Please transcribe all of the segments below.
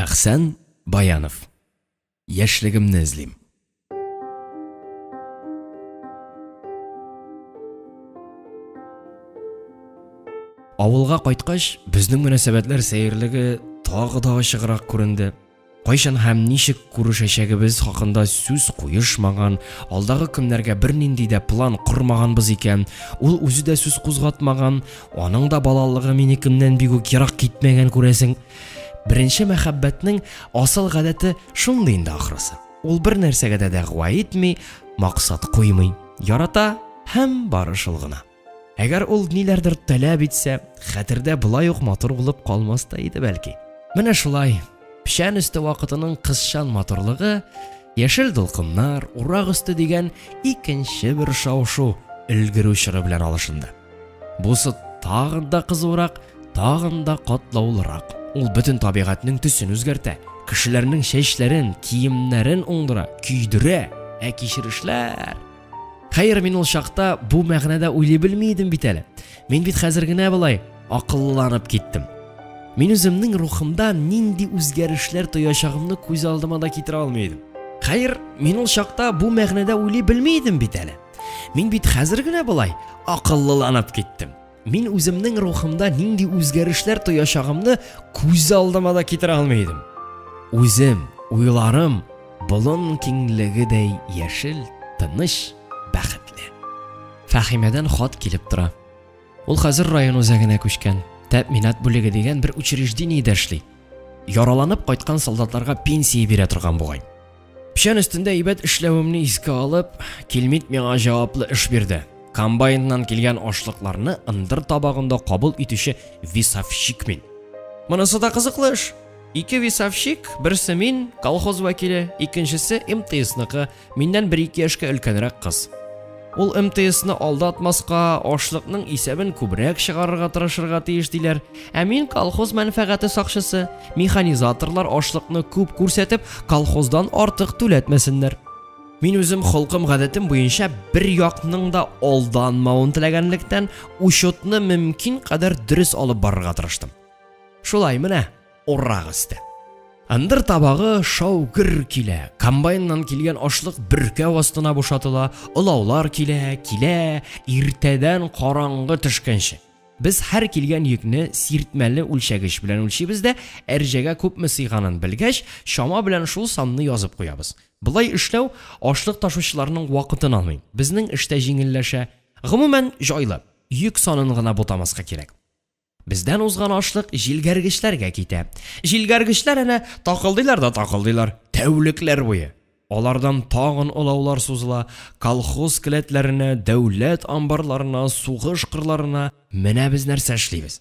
Әхсән Баянов. Яшьлегемне эзлим. Авылга кайткач, безнең мөнәсәбәтләр сәерлеге тагы да ачыграк күренде. Кайчан һәм ничек күрешәчәгебез хакында сүз куешмаган, алдагы көннәргә бернинди дә план курмаганбыз икән, ул үзе дә сүз кузгатмаган, аның да балалыгы минекеннән бик үк ерак китмәгән күрәсең. Беренче мәхәббәтнең асыл гадәте шундый инде ахрысы. Ул бер нәрсәгә дә дәгъва итми, максат куймый, ярата һәм барышыл гына. Әгәр ул ниләрдер таләп итсә, хәтердә булай ук матур булып калмас та иде бәлки. Менә шулай. Пишән өсте вакытының кызчан матурлыгы, яшел дулкыннар, урак өсте дигән икенче бер шау-шу өлгерү чоры белән алышынды. Бусы тагын да кызурак, тагын да катлаулырак. Ул бөтен табигатьнең төсен үзгәртә, кешеләрнең чәчләрен, киемнәрен уңдыра, көйдерә, кичерешләр. Хәер, мин ул чакта бу мәгънәдә уйлый белмидем бит әле. Мин бит хәзер генә булай акылланып киттем. Мин үземнең рухымда нинди үзгәрешләр тоячагымны күз алдыма да китерә алмыйдым. Хәер, мин ул чакта бу мәгънәдә уйлый белмидем бит әле. Мин бит хәзер генә булай акылланып киттем. Мин үземнең рухымда нинди үзгәрешләр тоячагымны күз алдыма да китерә алмыйдым. Үзем, уйларым болын киңлегедәй яшел, тыныч, бәхетле. Фәхимәдән хат килеп тора. Ул хәзер район үзәгенә күчкән. Тәэминат бүлеге дигән бер учреждениедә эшли. Яраланып кайткан солдатларга пенсия бирә торган бугай. Пишән өстендә әйбәт эшләвемне искә алып, килмит миңа җаваплы эш бирде. Комбайннан килгән ашлыкларны ындыр табагында кабул итүче висавщик мин. Монысы да кызыклы эш. Ике висавщик, берсе мин, колхоз вәкиле, икенчесе МТСныкы, миннән 1-2 яшькә өлкәнрәк кыз. Ул МТСны алдатмаска, ашлыкның исәбен күбрәк чыгарырга тырышырга тиеш диләр. Ә мин колхоз мәнфәгате сакчысы, механизаторлар ашлыкны күп күрсәтеп, колхоздан артык түләтмәсеннәр. Мин үзем холкым гадәтем буенча бер якның да алданмавын теләгәнлектән, учетны мөмкин кадәр дөрес алып барырга тырыштым. Шулай менә, урак өсте. Андыр табагы шау-гыр килә, комбайннан килгән ашлык бөркә астына бушатыла, улаулар килә, иртәдән караңгы төшкәнче. Без һәр килгән йөкне сиртмәле үлчәгеч белән үлчибез дә, әрҗәгә күпме сыйганын белгәч, чама белән шул санны язып куябыз. Булай эшләү ашлык ташучыларның вакытын алмый. Безнең эштә җиңелләшә. Гомумән җайлы, йөк санын гына бутамаска кирәк. Бездән узган ашлык җилгәргечләргә китә. Җилгәргечләр әнә такылдылар, тәүлекләр буе. Алардан тагын улаулар сузыла, колхоз келәтләренә, дәүләт амбарларына, сугыш кырларына. Менә без нәрсә эшлибез.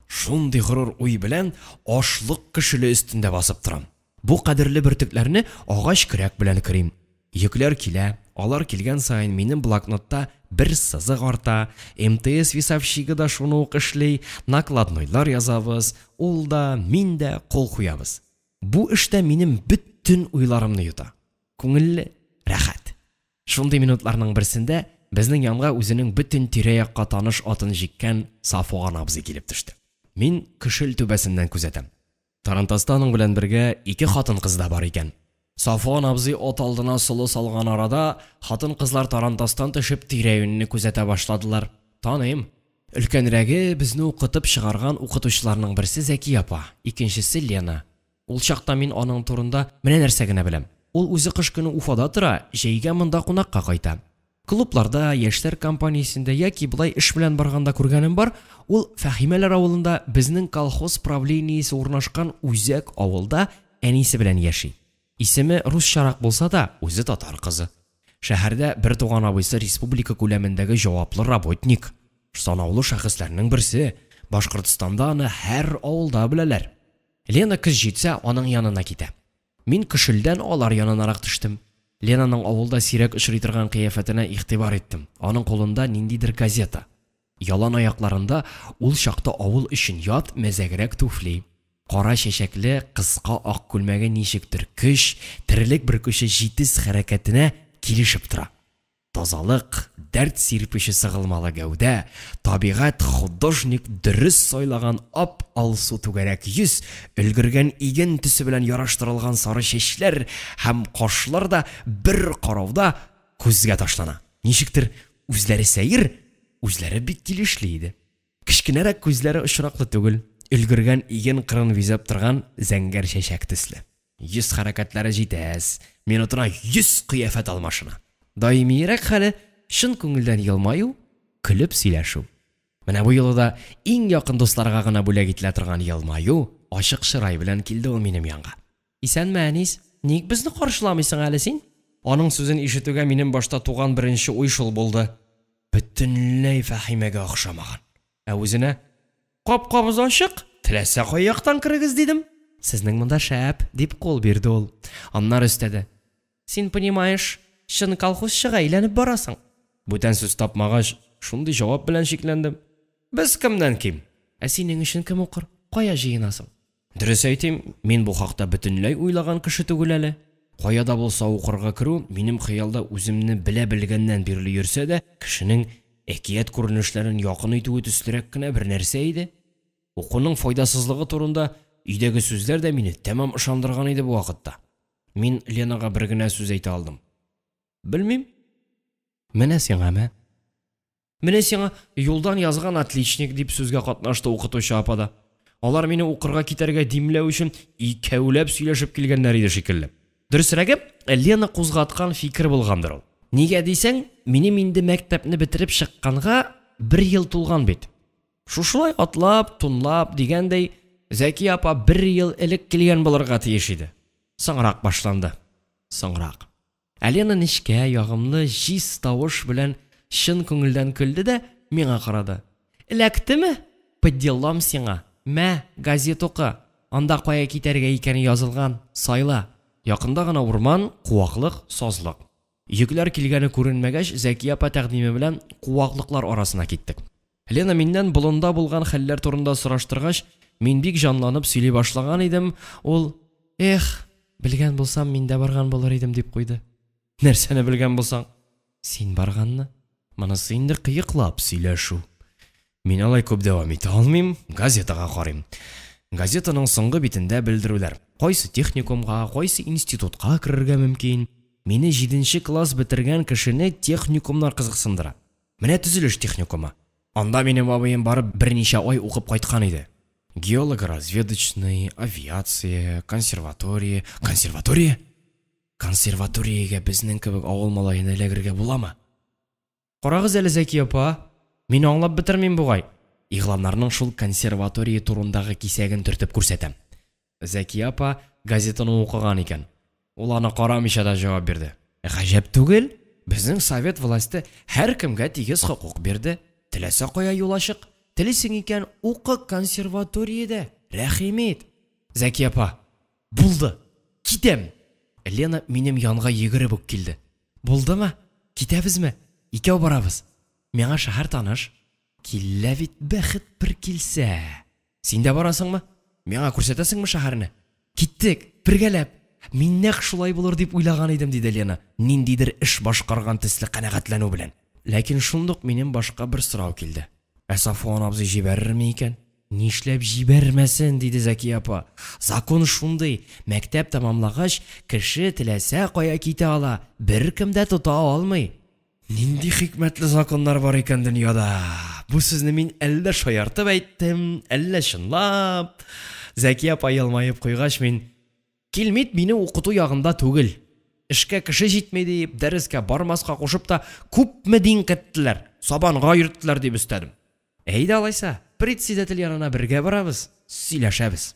Шундый горур уй белән ашлык кешеле өстендә басып торам. Бу кадерле бөртекләрне агач көрәк белән кырыйм. Йөкләр килә, алар килгән саен минем блокнотта бер сызык арта, МТС висавщигы да шуны ук эшли, накладнойлар язабыз, ул да, мин дә кол куябыз. Бу эштә минем бөтен уйларымны юта. Күңелле, рәхәт. Шундый минутларның берсендә безнең янга үзенең бөтен тирә-якка таныш атын җиккән Сафуан абзый килеп төште. Мин кышыл түбәсеннән күзәтәм. Тарантастаның белән бергә 2 хатын кыз да бар икән. Сафуан абзый от алдына солы салган арада, хатын кызлар тарантастан төшеп тирә-юнне күзәтә башладылар. Таныйм. Өлкәнрәге безне укытып чыгарган укытучыларның берсе Зәки апа, икенчесе Лена. Ул чакта мин аның турында менә нәрсә генә беләм. Ул үзе кыш көне Уфада тора, җәйгә монда кунакка кайта. Клубларда, яшьләр компаниясендә яки булай эш белән барганда күргәнем бар. Ул Фәхимәләр авылында безнең колхоз правлениесе урнашкан үзәк авылда әнисе белән яши. Исеме русчарак булса да, үзе татар кызы. Шәһәрдә бер туган абыйсы республика күләмендәге җаваплы работник. Санаулы шәхесләрнең берсе. Башкортстанда аны һәр авылда беләләр. Лена кыз җитсә, аның янына китә. Мин кышылдан алар янынарак төштем. Ленаның авылда сирәк очрый торган кыяфәтенә игътибар иттем. Аның кулында ниндидер газета. Ялан аякларында ул чакта авыл өчен ят мәзәгрәк туфли. Кара чәчәкле, кыска ак күлмәге ничектер көч, тирелек бер көче җитез хәрәкәтенә килешеп тора. тазалык, дәрт сирпеше сыгылмалы гәүдә, табигать художник дөрес сайлаган ап-алсу түгәрәк йөз, өлгергән иген төсе белән яраштырылган сары чәчләр һәм кашлар да бер карауда күзгә ташлана. Ничектер үзләре сәер, үзләре бик килешле иде. Кичкенәрәк күзләре очраклы түгел, өлгергән иген кырын визеп торган зәңгәр чәчәк төсле. Йөз хәрәкәтләре җитәс, минутына 100 кыяфәт алмашына. Даимирәк хәле шын күңелдән елмаю, көлеп сөйләшү. Менә бу юлы да иң якын дусларга гына бүләк ителә торган елмаю, ачык чырай белән килде ул минем янга. Исәнме, Әнис? Ник безне каршыламыйсың әле син? Аның сүзен ишетүгә минем башта туган беренче уй шул булды. Бөтенләй Фәһимәгә охшамаган. Ә үзенә кап-кабыз ачык, теләсә каяктан кирегез дидем. Сезнең монда шәп, дип кул бирде ул. Аннары өстәде. Син понимаешь, шын колхозчыга әйләнеп барасың. Бүтән сүз тапмагач, шундый җавап белән шикләндем. Без кемнән ким? Ә синең өчен кем укыр? Кая җыенасың? Дөрес әйтим, мин бу хакта бөтенләй уйлаган кеше түгел әле. Каяда булса укырга керү, минем хыялда үземне белә белгәннән бирле йөрсә дә, кешенең әкият күренешләрен якын итүе төслерәк кенә бер нәрсә иде. Укуның файдасызлыгы турында өйдәге сүзләр дә мине тәмам ышандырган иде бу вакытта. Мин Ленага бер генә сүз әйтә алдым. Белмим. Менә сиңа мә. Менә сиңа юлдан язган отличник дип сүзгә катнашты укытучы апада. Алар мине укырга китәргә димләү өчен икәүләп сөйләшеп килгәннәр иде шикелле. Дөресрәге, Лена кузгаткан фикер булгандыр ул. Нигә дисәң, минем инде мәктәпне бетереп чыкканга 1 ел тулган бит. Шушылай атлап, тунлап дигәндәй, Зәки апа 1 ел элек килгән булырга тиеш иде. Соңрак башланды. Соңрак. Лена нечкә, ягымлы, җиз тавыш белән шын күңелдән көлде дә миңа карады. Эләктеме? По делам сиңа. Мә, газет укы. Анда кая китәргә икән язылган. Сайла. Якында гына урман, куаклык, сазлык. Йөкләр килгәне күренмәгәч, Зәки апа тәкъдиме белән куаклыклар арасына киттек. Лена миннән болында булган хәлләр турында сораштыргач, мин бик җанланып сөйли башлаган идем. Ул, "Эх, белгән булсам, мин дә барган булыр идем" дип куйды. Нәрсәне белгән булсаң? Син барганны? Монысы инде кыйыклап сөйләшү. Мин алай күп дәвам итә алмыйм, газетага карыйм. Газетаның соңгы битендә белдерүләр. Кайсы техникумга, кайсы институтка кирергә мөмкин. Мине 7нче класс бетергән кешене техникумнар кызыксындыра. Менә төзелеш техникумы. Анда минем абыем барып берничә ай укып кайткан иде. Геолого-разведочный, авиация, консерватория. Консерваториягә безнең кебек авыл малаена эләгергә буламы? Карагыз әле, Зәки апа, мин аңлап бетермим бугай. Игъланнарның шул консерватория турындагы кисәген төртеп күрсәтәм. Зәки апа газетаны укыган икән. Ул аны карамыйча да җавап бирде. Гаҗәп түгел, безнең совет власты һәр кемгә тигез хокук бирде. Теләсә кая юл ачык. Телисең икән укы консерваториядә. Рәхим ит. Зәки апа, булды. Китәм. Лена минем янга йөгереп үк килде. Булдымы? Китәбезме? Икәү барабыз. Миңа шәһәр таныш. Килә бит бәхет бер килсә. Син дә барасыңмы? Миңа күрсәтәсеңме шәһәрне? Киттек, бергәләп. Мин нәкъ шулай булыр дип уйлаган идем, диде Лена, ниндидер эш башкарган төсле канәгатьләнү белән. Ләкин шундук минем башка бер сорау килде. Ә Сафуан абзый җибәрерме икән? Нишләп җибәрмәсен, диде Зәки апа. Закон шундый, мәктәп тәмамлагач, кеше теләсә кая китә ала, беркем дә тота алмый. Нинди хикмәтле законнар бар икән дөньяда. Бу сүзне мин әллә шаяртып әйттем, әллә чынлап. Зәки апа елмаеп куйгач, мин килмит мине укыту ягында түгел. Эшкә кеше җитми дип, дәрескә бармаска кушып та күпме дин кеттеләр, сабанга йөрттеләр дип өстәдем. Әйдә алайса, председатель янына бергә барабыз, сөйләшәбез.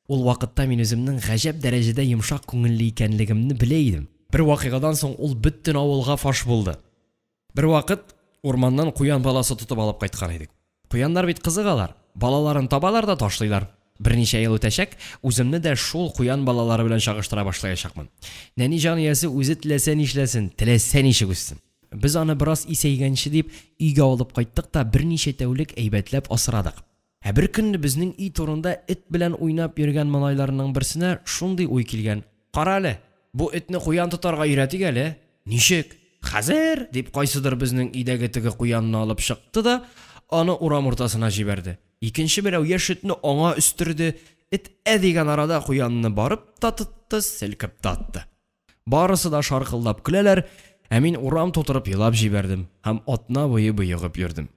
Ул вакытта мин үземнең гаҗәп дәрәҗәдә йомшак күңелле икәнлегемне белә идем. Бер вакыйгадан соң ул бөтен авылга фаш булды. Бер вакыт урманнан куян баласы тотып алып кайткан идек. Куяннар бит кызыгалар, балаларын табалар да ташлыйлар. Берничә ел үтәчәк, үземне дә шул куян балалары белән чагыштыра башлаячакмын. Нәни җан иясе үзе теләсә нишләсен, теләсә ничек үссен. Без аны бераз исәйгәнче дип өйгә алып кайттык та берничә тәүлек әйбәтләп асрадык. Ә бер көнне безнең үй турында эт белән уйнап йөргән малайларның берсенә шундый уй килгән. Кара әле, бу этне куян тотарга өйрәтик әле. Ничек? Хәзер дип кайсыдыр безнең өйдәге теге куянны алып чыкты да, аны урам уртасына җибәрде. Икенче берәү яшь этне аңа үстерде. Эт дигән арада куянны барып та тотты, селкеп татты. Барысы да шаркылдап көләләр, ә мин урам тутырып елап җибәрдем һәм атна буе боегып йөрдем.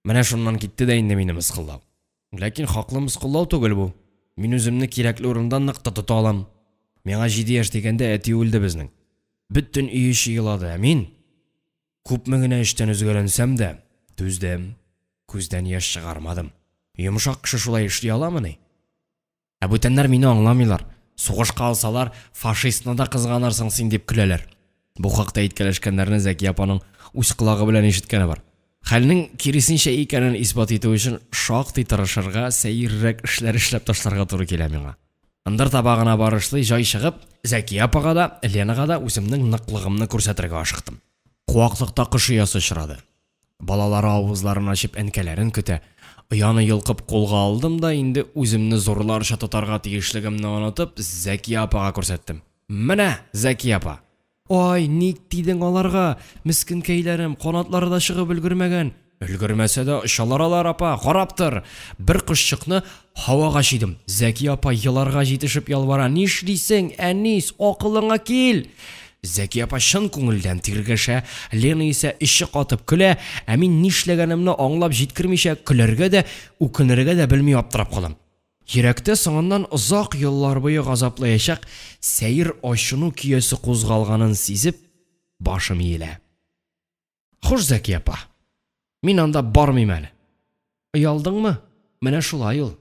Менә шуннан китте дә инде мине мыскыллау. Ләкин хаклы мыскыллау түгел бу. Мин үземне кирәкле урындан нык тота алам. Миңа 7 яшь дигәндә әти үлде безнең. Бөтен өй эче елады, ә мин күпме генә эштән үзгәренсәм дә, түздем, күздән яшь чыгармадым. Йомшак кеше шулай эшли аламыни? Ә бүтәннәр мине аңламыйлар. Сугышка алсалар, фашистны да кызганырсың син дип көләләр. Бу хакта әйткәләшкәннәрне Зәки апаның үз кулагы белән ишеткәне бар. Хәлнең киресенчә икәнен исбат итү өчен шактый тырышырга, сәеррәк эшләр эшләп ташларга туры килә миңа. Ындыр табагына барышлый җай чыгып, Зәки апага да, Ленага да үземнең ныклыгымны күрсәтергә ашыктым. Куаклыкта кыш оясы очрады. Балалары авызларын ачып әнкәләрен көтә. Ояны йылкып кулга алдым да инде үземне зурларча тотарга тиешлегемне онытып, Зәки апага күрсәттем. Менә, Зәки апа. Ой, ник тидең аларга? Мискинкәйләрем, канатлары да чыгып өлгермәгән. Өлгермәсә дә очалар алар, апа, карап тор. Бер кышчыкны һавага чыйдым. Зәки апа еларга җитешеп ялвара. Нишлисең, әнис, акылыңа кил. Зәки апа шын күңелдән тиргәшә, Лена исә иши катып көлә, ә мин нишләгәнемне аңлап җиткермичә көләргә дә, үкенергә дә белми аптырап калам. Йөрәктә соңыннан озак еллар буе газаплаячак сәер ачыну киясе кузгалганын сизеп, башым иелә. Хуш, Зәки апа. Мин анда бармыйм әле. Оялдыңмы? Менә шулай ул.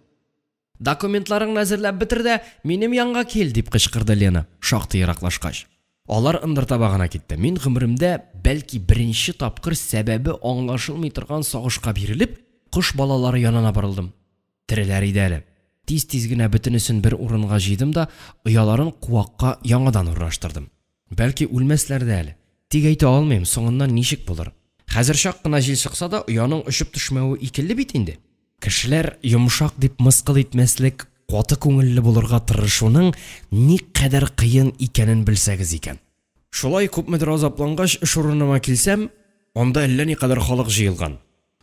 Документларыңны әзерләп бетер дә, минем янга кил, дип кычкырды Лена, шактый ераклашкач. Алар ындыр табагына китте. Мин гомеремдә бәлки беренче тапкыр сәбәбе аңлашылмый торган сагышка бирелеп, кыш балалары янына барылдым. Тереләр иде әле. Тиз-тиз генә бөтенесен бер урынга җыйдым да, ояларын куакка яңадан урнаштырдым. Бәлки үлмәсләр дә әле. Тик әйтә алмыйм, соңыннан ничек булыр. Хәзер чак кына җил чыкса да, ояның очып төшмәве икелле бит инде. Кешеләр йомшак дип мыскыл итмәслек, каты күңелле булырга тырышуның ник кадәр кыен икәнен белсәгез икән. Шулай күпмедер азаплангач эш урыныма килсәм, анда әллә никадәр халык җыелган.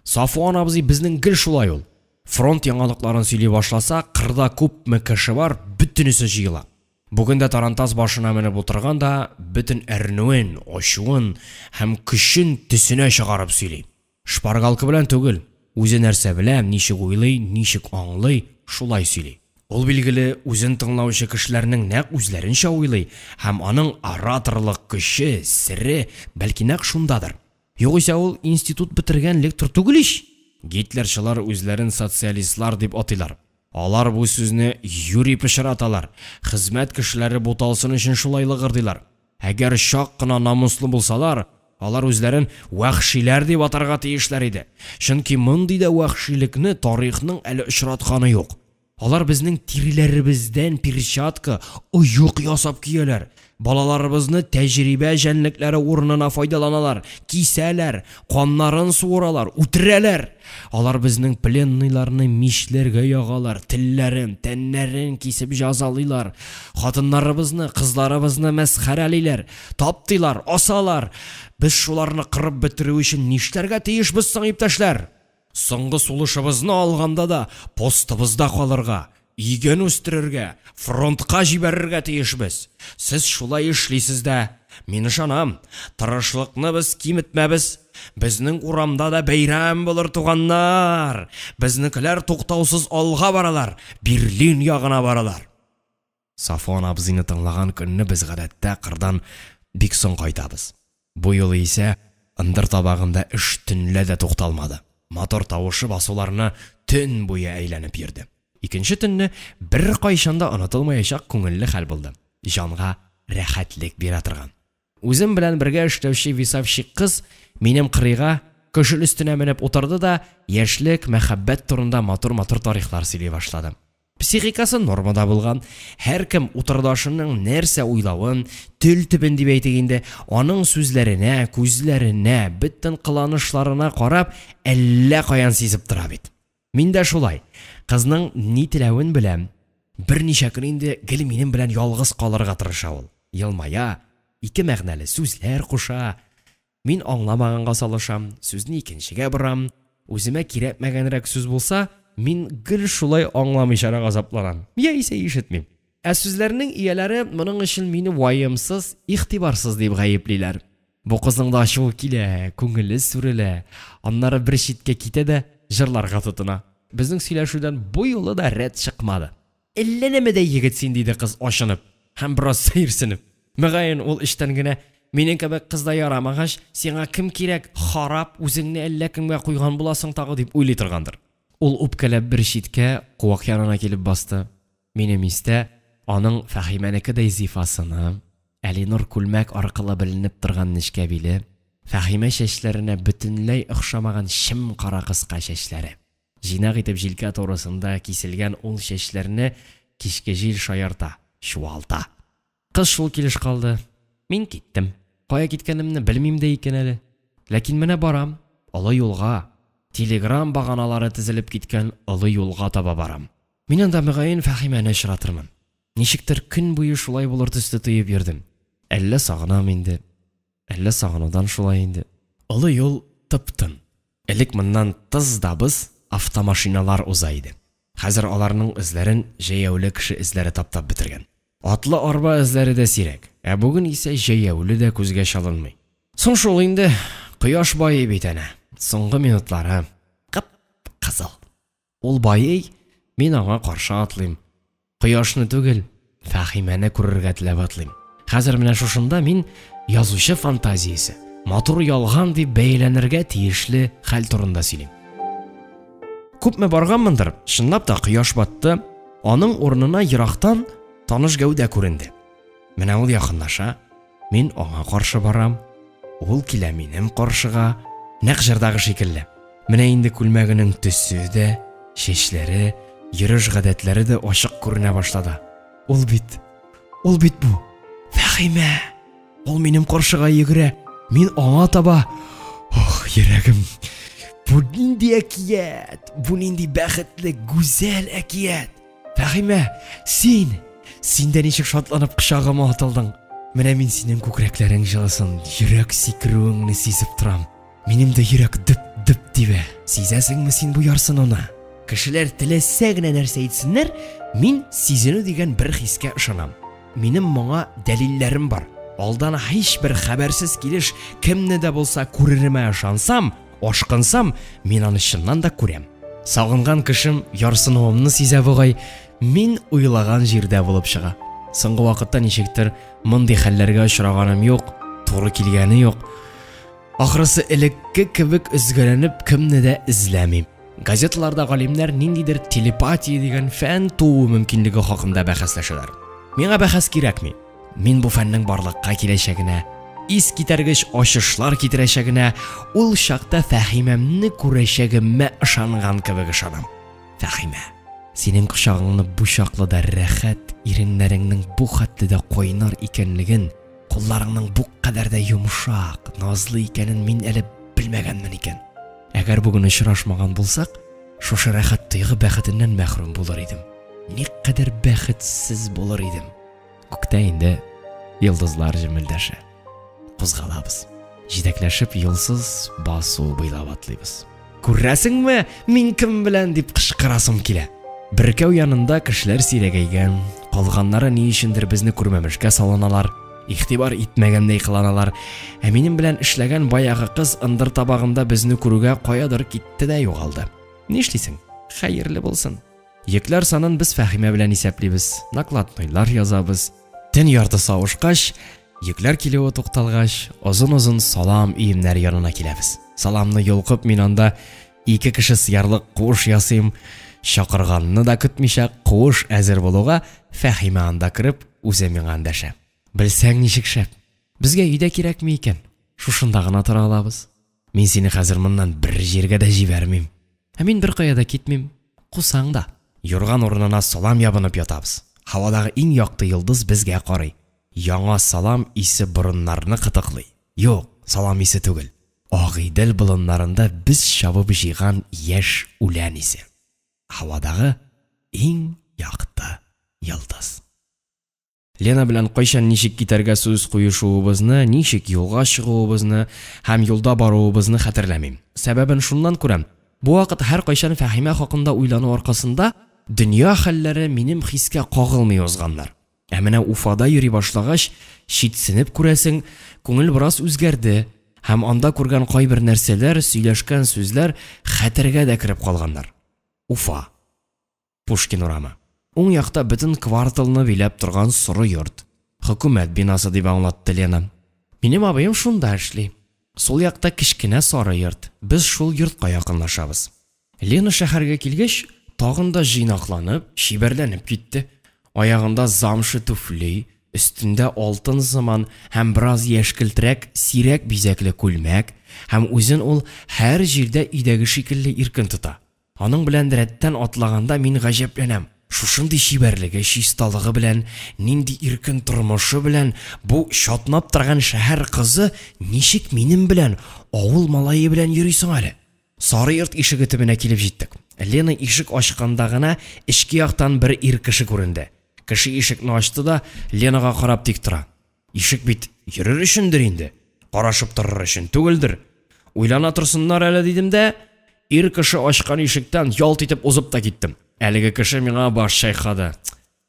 Сафуан абзый безнең гел шулай ул. Фронт яңалыкларын сөйли башласа, кырда күпме кеше бар, бөтенесе җыела. Бүген дә тарантас башына менеп утырган да, бөтен әрнүен, ачуын һәм көчен төсенә чыгарып сөйли. Шпаргалка белән түгел, үзе нәрсә беләм, ничек уйлый, ничек аңлый, шулай сөйли. Ул билгеле үзен тыңлаучы кешеләрнең нәкъ үзләренчә уйлый һәм аның ораторлык көче, сире бәлки нәкъ шундадыр. Югыйсә ул институт бетергән лектор түгел ич. Гитлерчылар үзләрен социалистлар дип атыйлар. Алар бу сүзне юри пешераталар. Хезмәт кешеләре буталсын өчен шулай лыгырдыйлар. Әгәр чак кына намуслы булсалар, алар үзләрен вахшиләр дип атарга тиешләр иде. Чөнки мондый да вахшилекне тарихның әле очратканы юк. Алар безнең тириләребездән перчатка, оюк ясап кияләр. Балаларыбызны тәҗрибә җәнлекләре урынына файдаланалар, кисәләр, каннарын суыралар, үтерәләр. Алар безнең пленныйларны мишләргә ягалар, телләрен, тәннәрен кисеп җазалыйлар. Хатыннарыбызны, кызларыбызны мәсхәрәлиләр, таптыйлар, асалар. Без шуларны кырып бетерү өчен нишләргә тиешбез соң, иптәшләр? Соңгы сулышыбызны алганда да постыбызда калырга, иген үстерергә, фронтка җибәрергә тиешбез. Сез шулай эшлисез дә. Мин ышанам, тырышлыкны без киметмәбез. Безнең урамда да бәйрәм булыр, туганнар. Безнекеләр туктаусыз алга баралар, Берлин ягына баралар. Сафуан абзыйны тыңлаган көнне без гадәттә кырдан бик соң кайтабыз. Бу юлы исә ындыр табагында эш төнлә дә тукталмады. Мотор тавышы басуларны төн буе әйләнеп йөрде. Икенче төнне бер кайчанда онытылмаячак күңелле хәл булды. Җанга рәхәтлек бирә торган. Үзем белән бергә эшләүче висавщик кыз минем кырыйга көшел өстенә менеп утырды да, яшьлек, мәхәббәт турында матур-матур тарихлар сөйли башлады. Психикасы нормада булган, һәркем утырдашының нәрсә уйлавын, тел төбен дип әйтегәндә, аның сүзләренә, күзләренә, бөтен кыланышларына карап, әллә каян сизеп тора бит. Мин дә шулай. Кызның ни теләвен беләм. Берничә көн инде гел минем белән ялгыз калырга тырыша ул. Елмая, ике мәгънәле сүзләр куша. Мин аңламаганга салышам, сүзне икенчегә борам. Үземә кирәкмәгәнрәк сүз булса, мин гел шулай аңламыйчарак азапланам. Яисә ишетмим. Ә сүзләрнең ияләре моның өчен мине ваемсыз, игътибарсыз дип гаеплиләр. Бу кызның да ачуы килә, күңеле сүрелә. Аннары бер читкә китә дә җырларга тотына. Безнең сөйләшүдән бу юлы да рәт чыкмады. Әллә нәмәдә егет син диде кыз ашынып, һәм бераз сәерсенеп. Мөгаен ул эштән генә минең кебек кызда ярамагач, сиңа кем кирәк? Харап, үзеңне әллә кемгә куйган буласың тагы дип уйлый торгандыр. Ул үпкәләп бер читкә куак янына килеп басты. Минем истә аның Фәһимәнекедәй зифасыны, Әлинур күлмәк аркылы беленеп торган нечкәбиле, Фәһимә чәчләренә бөтенләй охшамаган шим кара кыска чәчләре. Җинак итеп җилкә турысында киселгән ул чәчләрне кичке җил шаярта, чуалта. Кыз шул килеш калды. Мин киттем. Кая киткәнемне белмим дә икән әле. Ләкин менә барам, олы юлга, телеграм баганалары тезелеп киткән олы юлга таба барам. Мин анда мөгаен Фәһимәне очратырмын. Ничектер көн буе шулай булыр төсле тоеп йөрдем. Әллә сагынам инде, әллә сагынудан шулай инде. Олы юл тып-тын. Элек моннан тыз да без автомашиналар уза иде. Хәзер аларның эзләрен җәяүле кеше эзләре таптап бетергән. Атлы арба эзләре дә сирәк, ә бүген исә җәяүле дә күзгә чалынмый. Соң шул инде кояш байый бит әнә. Соңгы минутлары кып-кызыл. Ул байый, мин аңа каршы атлыйм. Кояшны түгел, Фәһимәне күрергә теләп атлыйм. Хәзер менә шушында мин язучы фантазиясе, матур ялган дип бәйләнергә тиешле хәл турында сөйлим. Күпме барганмындыр, чынлап та кояш батты, аның урынына ерактан таныш гәүдә күренде. Менә ул якынлаша, мин аңа каршы барам, ул килә минем каршыга, нәкъ җырдагы шикелле. Менә инде күлмәгенең төсе дә, чәчләре, йөреш гадәтләре дә ачык күренә башлады. Ул бит бу. Фәһимә. Ул минем каршыга йөгерә, мин аңа таба. Ох, йөрәгем. Бу нинди әкият, бу нинди бәхетле, гүзәл әкият. Фәһимә, син дә ничек шатланып кочагыма атылдың. Менә мин синең күкрәкләрең җылысын, йөрәк сикерүеңне сизеп торам. Минем дә йөрәк дөп тибә. Сизәсеңме син бу ярсынуны? Кешеләр теләсә генә нәрсә әйтсеннәр, мин сизенү дигән бер хискә ышанам. Минем моңа дәлилләрем бар. Алдан һич бер хәбәрсез килеш кемне дә булса күреремә ышансам, ашкынсам, мин аны чыннан да күрәм. Сагынган кешем ярсынуымны сизә бугай, мин уйлаган җирдә булып чыга. Соңгы вакытта ничектер мондый хәлләргә очраганым юк, туры килгәне юк. Ахрысы элекке кебек үзгәренеп кемне дә эзләмим. Газеталарда галимнәр ниндидер телепатия дигән фән туу мөмкинлеге хакында бәхәсләшәләр. Миңа бәхәс кирәкми. Мин бу фәннең барлыкка киләчәгенә, ис китәргеч ачышлар китерәчәгенә, ул чакта Фәһимәмне күрәчәгемә ышанган кебек ышанам. Фәһимә, синең кочагыңны бу чаклы да рәхәт, иреннәреңнең бу хәтле дә кайнар икәнлеген, кулларыңның бу кадәр дә йомшак, назлы икәнен мин әле белмәгәнмен икән. Әгәр бүген очрашмаган булсак, шушы рәхәт тойгы бәхетеннән мәхрүм булыр идем. Никадәр бәхетсез булыр идем. Күктә инде йолдызлар җемелдәшә. Кузгалабыз. Җитәкләшеп юлсыз басу буйлап атлыйбыз. Күрәсеңме, мин кем белән дип кычкырасым килә. Беркәү янында кешеләр сирәгәйгән, калганнары ни өчендер безне күрмәмешкә салыналар, игътибар итмәгәндәй кыланалар. Ә минем белән эшләгән баягы кыз ындыр табагында безне күрүгә каядыр китте дә югалды. Нишлисең? Хәерле булсын. Йөкләр санын без Фәһимә белән исәплибез, накладнойлар язабыз. Төн ярты савышкач, йөкләр килүе тукталгач, озын-озын салам иемнәр янына киләбез. Саламны йолкып мин анда ике кеше сыярлык куыш ясыйм. Чакырганны да көтмичә куыш әзер булуга Фәһимә анда кирип үзе миңа эндәшә. Белсәң ничек шәп. Безгә өйдә кирәкми икән. Шушында гына тора алабыз. Мин сине хәзер моннан бер җиргә дә җибәрмим. Ә мин бер кая да китмим. Кусаң да. Юрган урынына салам ябынып ятабыз. Һавадагы иң якты йолдыз безгә карый. Яңа салам исе борыннарны кытыклый. Юк, салам исе түгел. Агыйдел болыннарында без чабып җыйган яшь үлән исе. Һавадагы иң якты йолдыз. Лена белән кайчан ничек китәргә сүз куешуыбызны, ничек юлга чыгуыбызны һәм юлда баруыбызны хәтерләмим. Сәбәбен шуннан күрәм. Бу вакыт һәр кайчан Фәһимә хакында уйлану аркасында дөнья хәлләре минем хискә кагылмый узганнар. Ә менә Уфада йөри башлагач, шитсенеп күрәсең, күңел бераз үзгәрде һәм анда күргән кайбер нәрсәләр, сөйләшкән сүзләр хәтергә дә кирип калганнар. Уфа. Пушкин урамы. Уң якта бөтен кварталны биләп торган соры йорт. Хөкүмәт бинасы дип аңлатты Лена. Минем абыем шунда эшли. Сол якта кичкенә сары йорт. Без шул йортка якынлашабыз. Лена шәһәргә килгәч, тагын да җыйнакланып, шибәрләнеп китте. Аягында замшы туфли, өстендә алтын заман һәм бераз яшькелтрәк, сирәк бизәкле күлмәк, һәм үзен ул һәр җирдә идәге шикелле иркен тота. Аның белән рәттән атлаганда мин гаҗәпләнәм. Шушындый шибәрлеге, чисталыгы белән, нинди иркен тормышы белән бу шатнап торган шәһәр кызы ничек минем белән, авыл малае белән йөрисең әле? Сары йорт ишеге төбенә килеп җиттек. Лена ишек ачканда гына эчке яктан бер ир кеше күренде. Кеше ишекне ачты да Ленага карап тик тора. Ишек бит йөрер өчендер инде. Карашып торыр өчен түгелдер. Уйлана торсыннар әле дидем дә, ир кеше ачкан ишектән ялт итеп узып та киттем. Әлеге кеше миңа баш шайкады.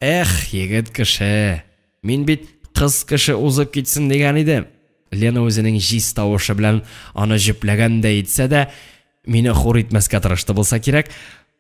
Эх, егет кеше. Мин бит кыз кеше узып китсен дигән идем. Лена үзенең җиз тавышы белән аны җөпләгән дә итсә дә, мине хур итмәскә тырышты булса кирәк.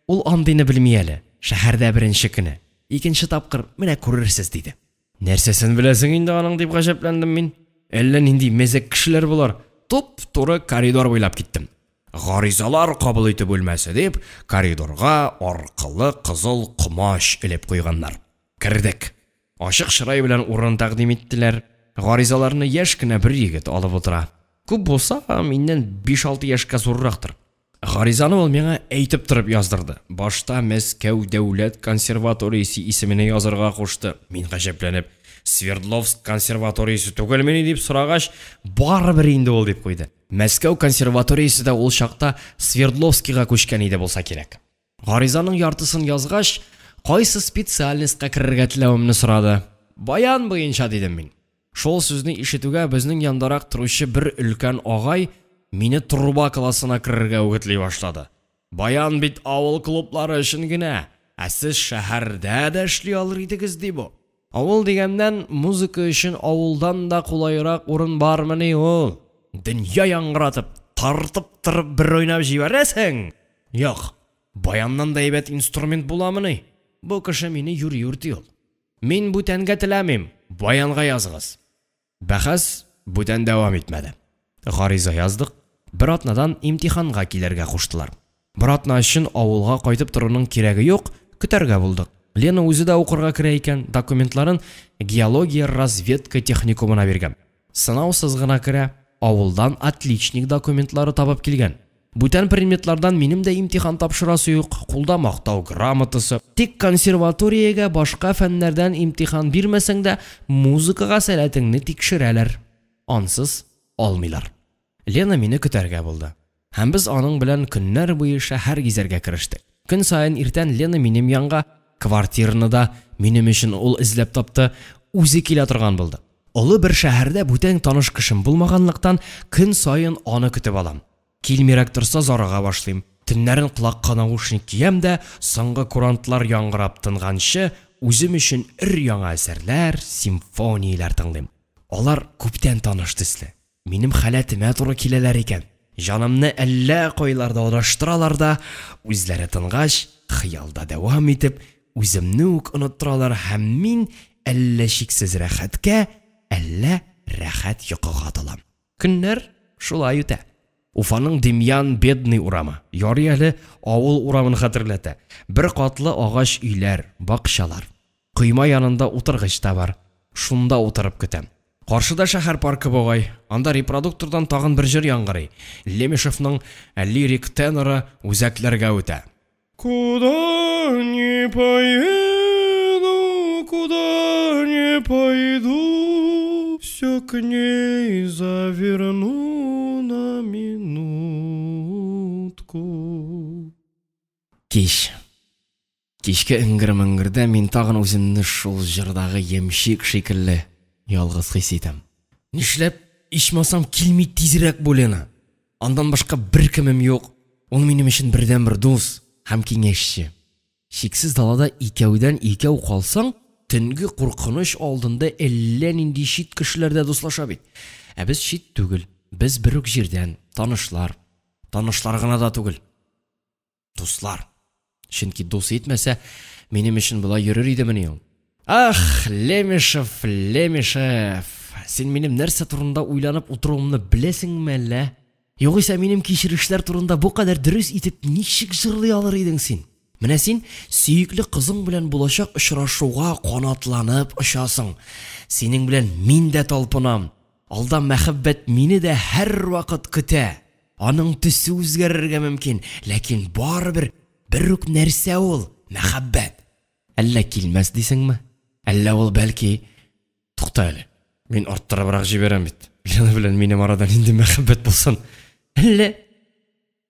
Ул андыйны белми әле. Шәһәрдә беренче көне. Икенче тапкыр менә күрерсез диде. Нәрсәсен беләсең инде аның дип гаҗәпләндем мин. Әллә нинди мәзәк кешеләр булар. Туп-туры коридор буйлап киттем. Гаризалар кабул итү бүлмәсе дип, коридорга аркылы кызыл кумаш элеп куйганнар. Кирдек. Ачык чырай белән урын тәкъдим иттеләр. Гаризаларны яшь кенә бер егет алып утыра. Күп булса, миннән 5-6 яшькә зуррактыр. Гаризаны ул миңа әйтеп торып яздырды. Башта Мәскәү дәүләт консерваториясе исемене язырга кушты. Мин гаҗәпләнеп, Свердловск консерваториясе түгелмени дип сорагач, барыбер инде ул дип куйды. Мәскәү консерваториясе дә ул чакта Свердловскига күчкән иде булса кирәк. Гаризаның яртысын язгач, кайсы специальностька керергә теләвемне сорады. Баян буенча дидем мин. Шул сүзне ишетүгә безнең яндарак торучы бер өлкән агай мине труба классына керергә үгетли башлады. Баян бит авыл клублары өчен генә, ә сез шәһәрдә дә эшли алыр идегез ди бу. Авыл дигәндән музыка өчен авылдан да кулайрак урын бармыни ул? Дөнья яңгыратып, тартып торып бер уйнап җибәрәсең. Юк, баяннан да әйбәт инструмент буламыни? Бу кеше мине юр-юрти ул. Мин бүтәнгә теләмим, баянга языгыз. Бәхәс бүтән дәвам итмәде. Гариза яздык. Бер атнадан имтиханга килергә куштылар. Бер атна өчен авылга кайтып торуның кирәге юк, көтәргә булдык. Лена үзе дә укырга керә икән, документларын геология разведка техникумына биргән. Сынаусыз гына керә, авылдан отличник документлары табып килгән. Бүтән предметлардан минем дә имтихан тапшырасы юк, кулда мактау грамотасы. Тик консерваториягә башка фәннәрдән имтихан бирмәсәң дә, музыкага сәләтеңне тикшерәләр. Ансыз алмыйлар. Лена мине көтәргә булды. Һәм без аның белән көннәр буе шәһәр гизәргә керештек. Көн саен иртән Лена минем янга, квартираны да минем өчен ул эзләп тапты, үзе килә торган булды. Олы бер шәһәрдә бүтән таныш кешем булмаганлыктан көн саен аны көтеп алам. Килмирәк торса зарыга башлыйм. Төннәрен колакка наушник киям дә, соңгы курантлар яңгырап тынганчы, үзем өчен өр-яңа әсәрләр, симфонияләр тыңлыйм. Алар күптән таныш төсле. Минем халәтемә туры киләләр икән. Җанымны әллә кайларда адаштыралар да, үзләре тынгач, хыялда дәвам итеп, үземне үк оныттыралар һәм мин әллә шиксез рәхәткә, әллә рәхәт йокыга талам. Көннәр шулай үтә. Уфаның Демьян бедный урамы. Ярый әле авыл урамын хәтерләтә. Бер катлы агач өйләр, бакчалар. Койма янында утыргыч та бар. Шунда утырып көтәм. Каршыда шәһәр паркы бугай. Анда репродуктордан тагын бер җыр яңгырый. Лемешевның лирик теноры үзәкләргә үтә. Куда не поеду, куда не пойду, все к ней заверну на минутку. Кич Кешке иңгір-міңгірді мен тағын өзімні шул жырдағы емшек шекілі ялғыз хис етем. Нишләп ичмасам килмейді тизрәк болена. Андан башка бір кімім yok. Ол минем өчен бердән бер дус һәм киңәшче. Шиксез далада икәүдән икәү калсаң, төнге куркыныч алдында әллә нинди шит кешеләрдә дуслаша бит. Ә без шит түгел. Без бер үк җирдән, танышлар. Танышлар гына да түгел. Дуслар. Чөнки дус итмәсә, минем өчен була йөрер идемени ул. Ах, Лемешев, Лемешев. Сен минем нәрсә турында уйланып утыруымны беләсеңме әллә? Югыйсә минем кичерешләр турында бу кадәр дөрес итеп ничек җырлый алыр идең син? Менә син сөекле кызың белән булачак очрашуга канатланып очасың. Синең белән мин дә талпынам. Алда мәхәббәт мине дә һәр вакыт көтә. Аның төсе үзгәрергә мөмкин, ләкин барыбер бер үк нәрсә ул мәхәббәт. Әллә килмәс дисеңме? Әллә ул бәлки тукта әле. Мин арттырыбрак җибәрәм бит. Лена белән минем арада нинди мәхәббәт булсын? Әллә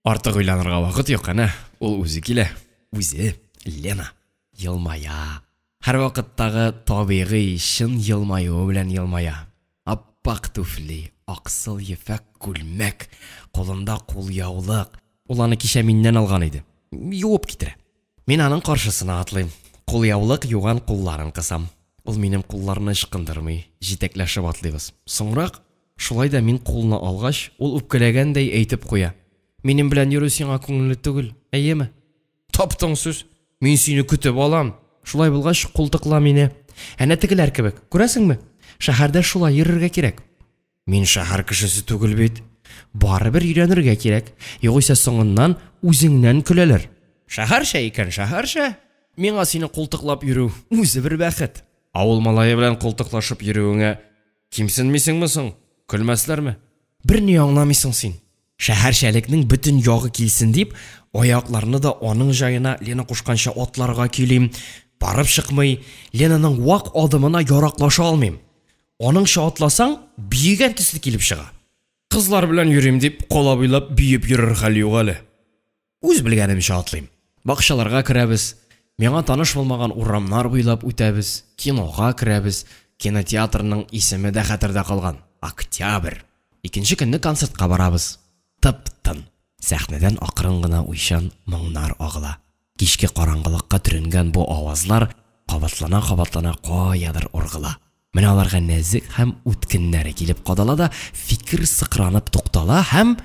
артык уйланырга вакыт юк ана. Ул үзе килә. Үзе, Лена, елмая. Һәр вакыттагы табигый чын елмаю белән елмая. Аппак туфли, аксыл ефәк күлмәк, кулында кулъяулык. Ул аны кичә миннән алган иде. Юып китерә. Мин аның каршысына атлыйм. Кулъяулык юган кулларын кысам. Ул минем кулларны ычкындырмый, җитәкләшеп атлыйбыз. Соңрак, шулай да мин кулны алгач, ул үпкәләгәндәй әйтеп куя. Минем белән йөрү сиңа күңелле түгел, әйеме? Таптың сүз. Мин сине көтеп алам. Шулай булгач, култыкла мине. Әнә тегеләр кебек. Күрәсеңме? Шәһәрдә шулай йөрергә кирәк. Мин шәһәр кешесе түгел бит. Барыбер өйрәнергә кирәк. Югыйсә соңыннан үзеңнән көләләр. Шәһәрчә икән, шәһәрчә. Миңа сине култыклап йөрү үзе бер бәхет. Авыл малае белән култыклашып йөрүеңә кимсенмисеңме соң? Көлмәсләрме? Бер ни аңламыйсың син. Шәһәрчәлекнең бөтен ягы килсен дип, аякларны да аның җаена Лена кушканча атларга килим. Барып чыкмый, Ленаның вак адымына яраклаша алмыйм. Аныңча атласаң, биегән төсле килеп чыга. Кызлар белән йөрим дип, кала буйлап биеп йөрер хәл юк әле. Үз белгәнемчә атлыйм. Бакчаларга керәбез. Миңа таныш булмаган урамнар буйлап үтәбез. Кинога керәбез. Кинотеатрның исеме дә хәтердә калган. Октябрь. Икенче көнне концертка барабыз. Тып-тын. Сәхнәдән акрын гына уйчан моңнар агыла. Кичке караңгылыкка төренгән бу авазлар кабатлана каядыр ургыла. Менә аларга нәзик һәм үткеннәре килеп кадала да, фикер сыкранып туктала һәм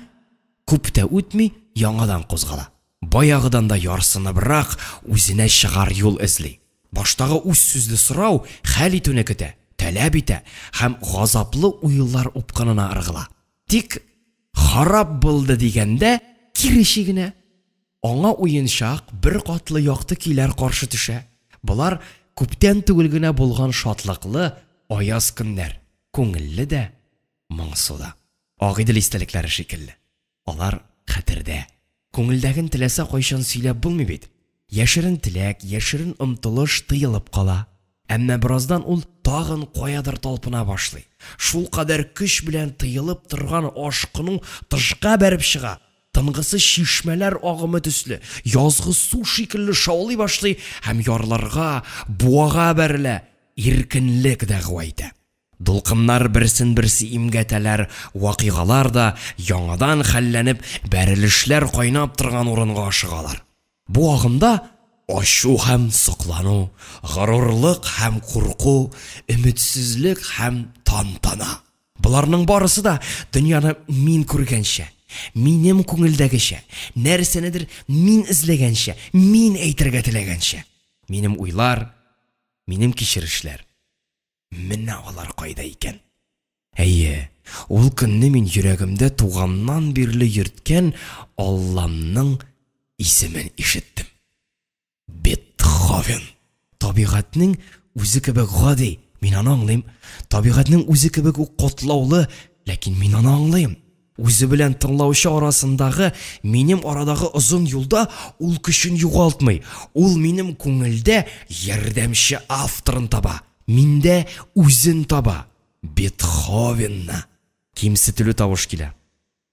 күп тә үтми яңадан кузгала. Баягыдан да ярсыныбрак үзенә чыгар юл эзли. Баштагы үз сүзле сорау хәл итүне көтә, таләп итә һәм газаплы уйлар упкынына ыргыла. Тик харап булды дигәндә киреше генә аңа уенчак бер катлы якты көйләр каршы төшә. Булар күптән түгел генә булган шатлыклы аяз көннәр, күңелле дә, моңсу да. Агыйдел истәлекләре шикелле. Алар хәтердә. Күңелдәген теләсә кайчан сөйләп булмый бит. Яшерен теләк, яшерен омтылыш тыелып кала. Әмма бераздан ул тагын каядыр талпына башлый. Шул кадәр көч белән тыелып торган ашкының тышка бәреп чыга. Тынгысы шишмәләр агымы төсле, язгы су шикелле шаулый башлый һәм ярларга, буага бәрелә, иркенлек дәгъва итә. Дулкыннар берсен-берсе имгәтәләр, вакыйгалар да яңадан хәлләнеп, бәрелешләр кайнап торган урынга ашыгалар. Бу агымда ачу һәм соклану, горурлык һәм курку, өметсезлек һәм тантана. Буларның барысы да дөньяны мин күргәнчә, минем күңелдәгечә, нәрсәнедер мин эзләгәнчә, мин әйтергә теләгәнчә. Минем уйлар, минем кичерешләр. Менә алар кайда икән? Әйе, ул көнне мин йөрәгемдә туганнан бирле йөрткән Алламның исемен ишеттем. Бетховен. Табигатьнең үзе кебек гади, мин аны аңлыйм. Табигатьнең үзе кебек үк катлаулы, ләкин мин аны аңлыйм. Үзе белән тыңлаучы арасындагы минем арадагы озын юлда ул көчен югалтмый. Ул минем күңелдә ярдәмче авторын таба. Миндә үзен таба. Бетховенна. Кимсетүле тавыш килә.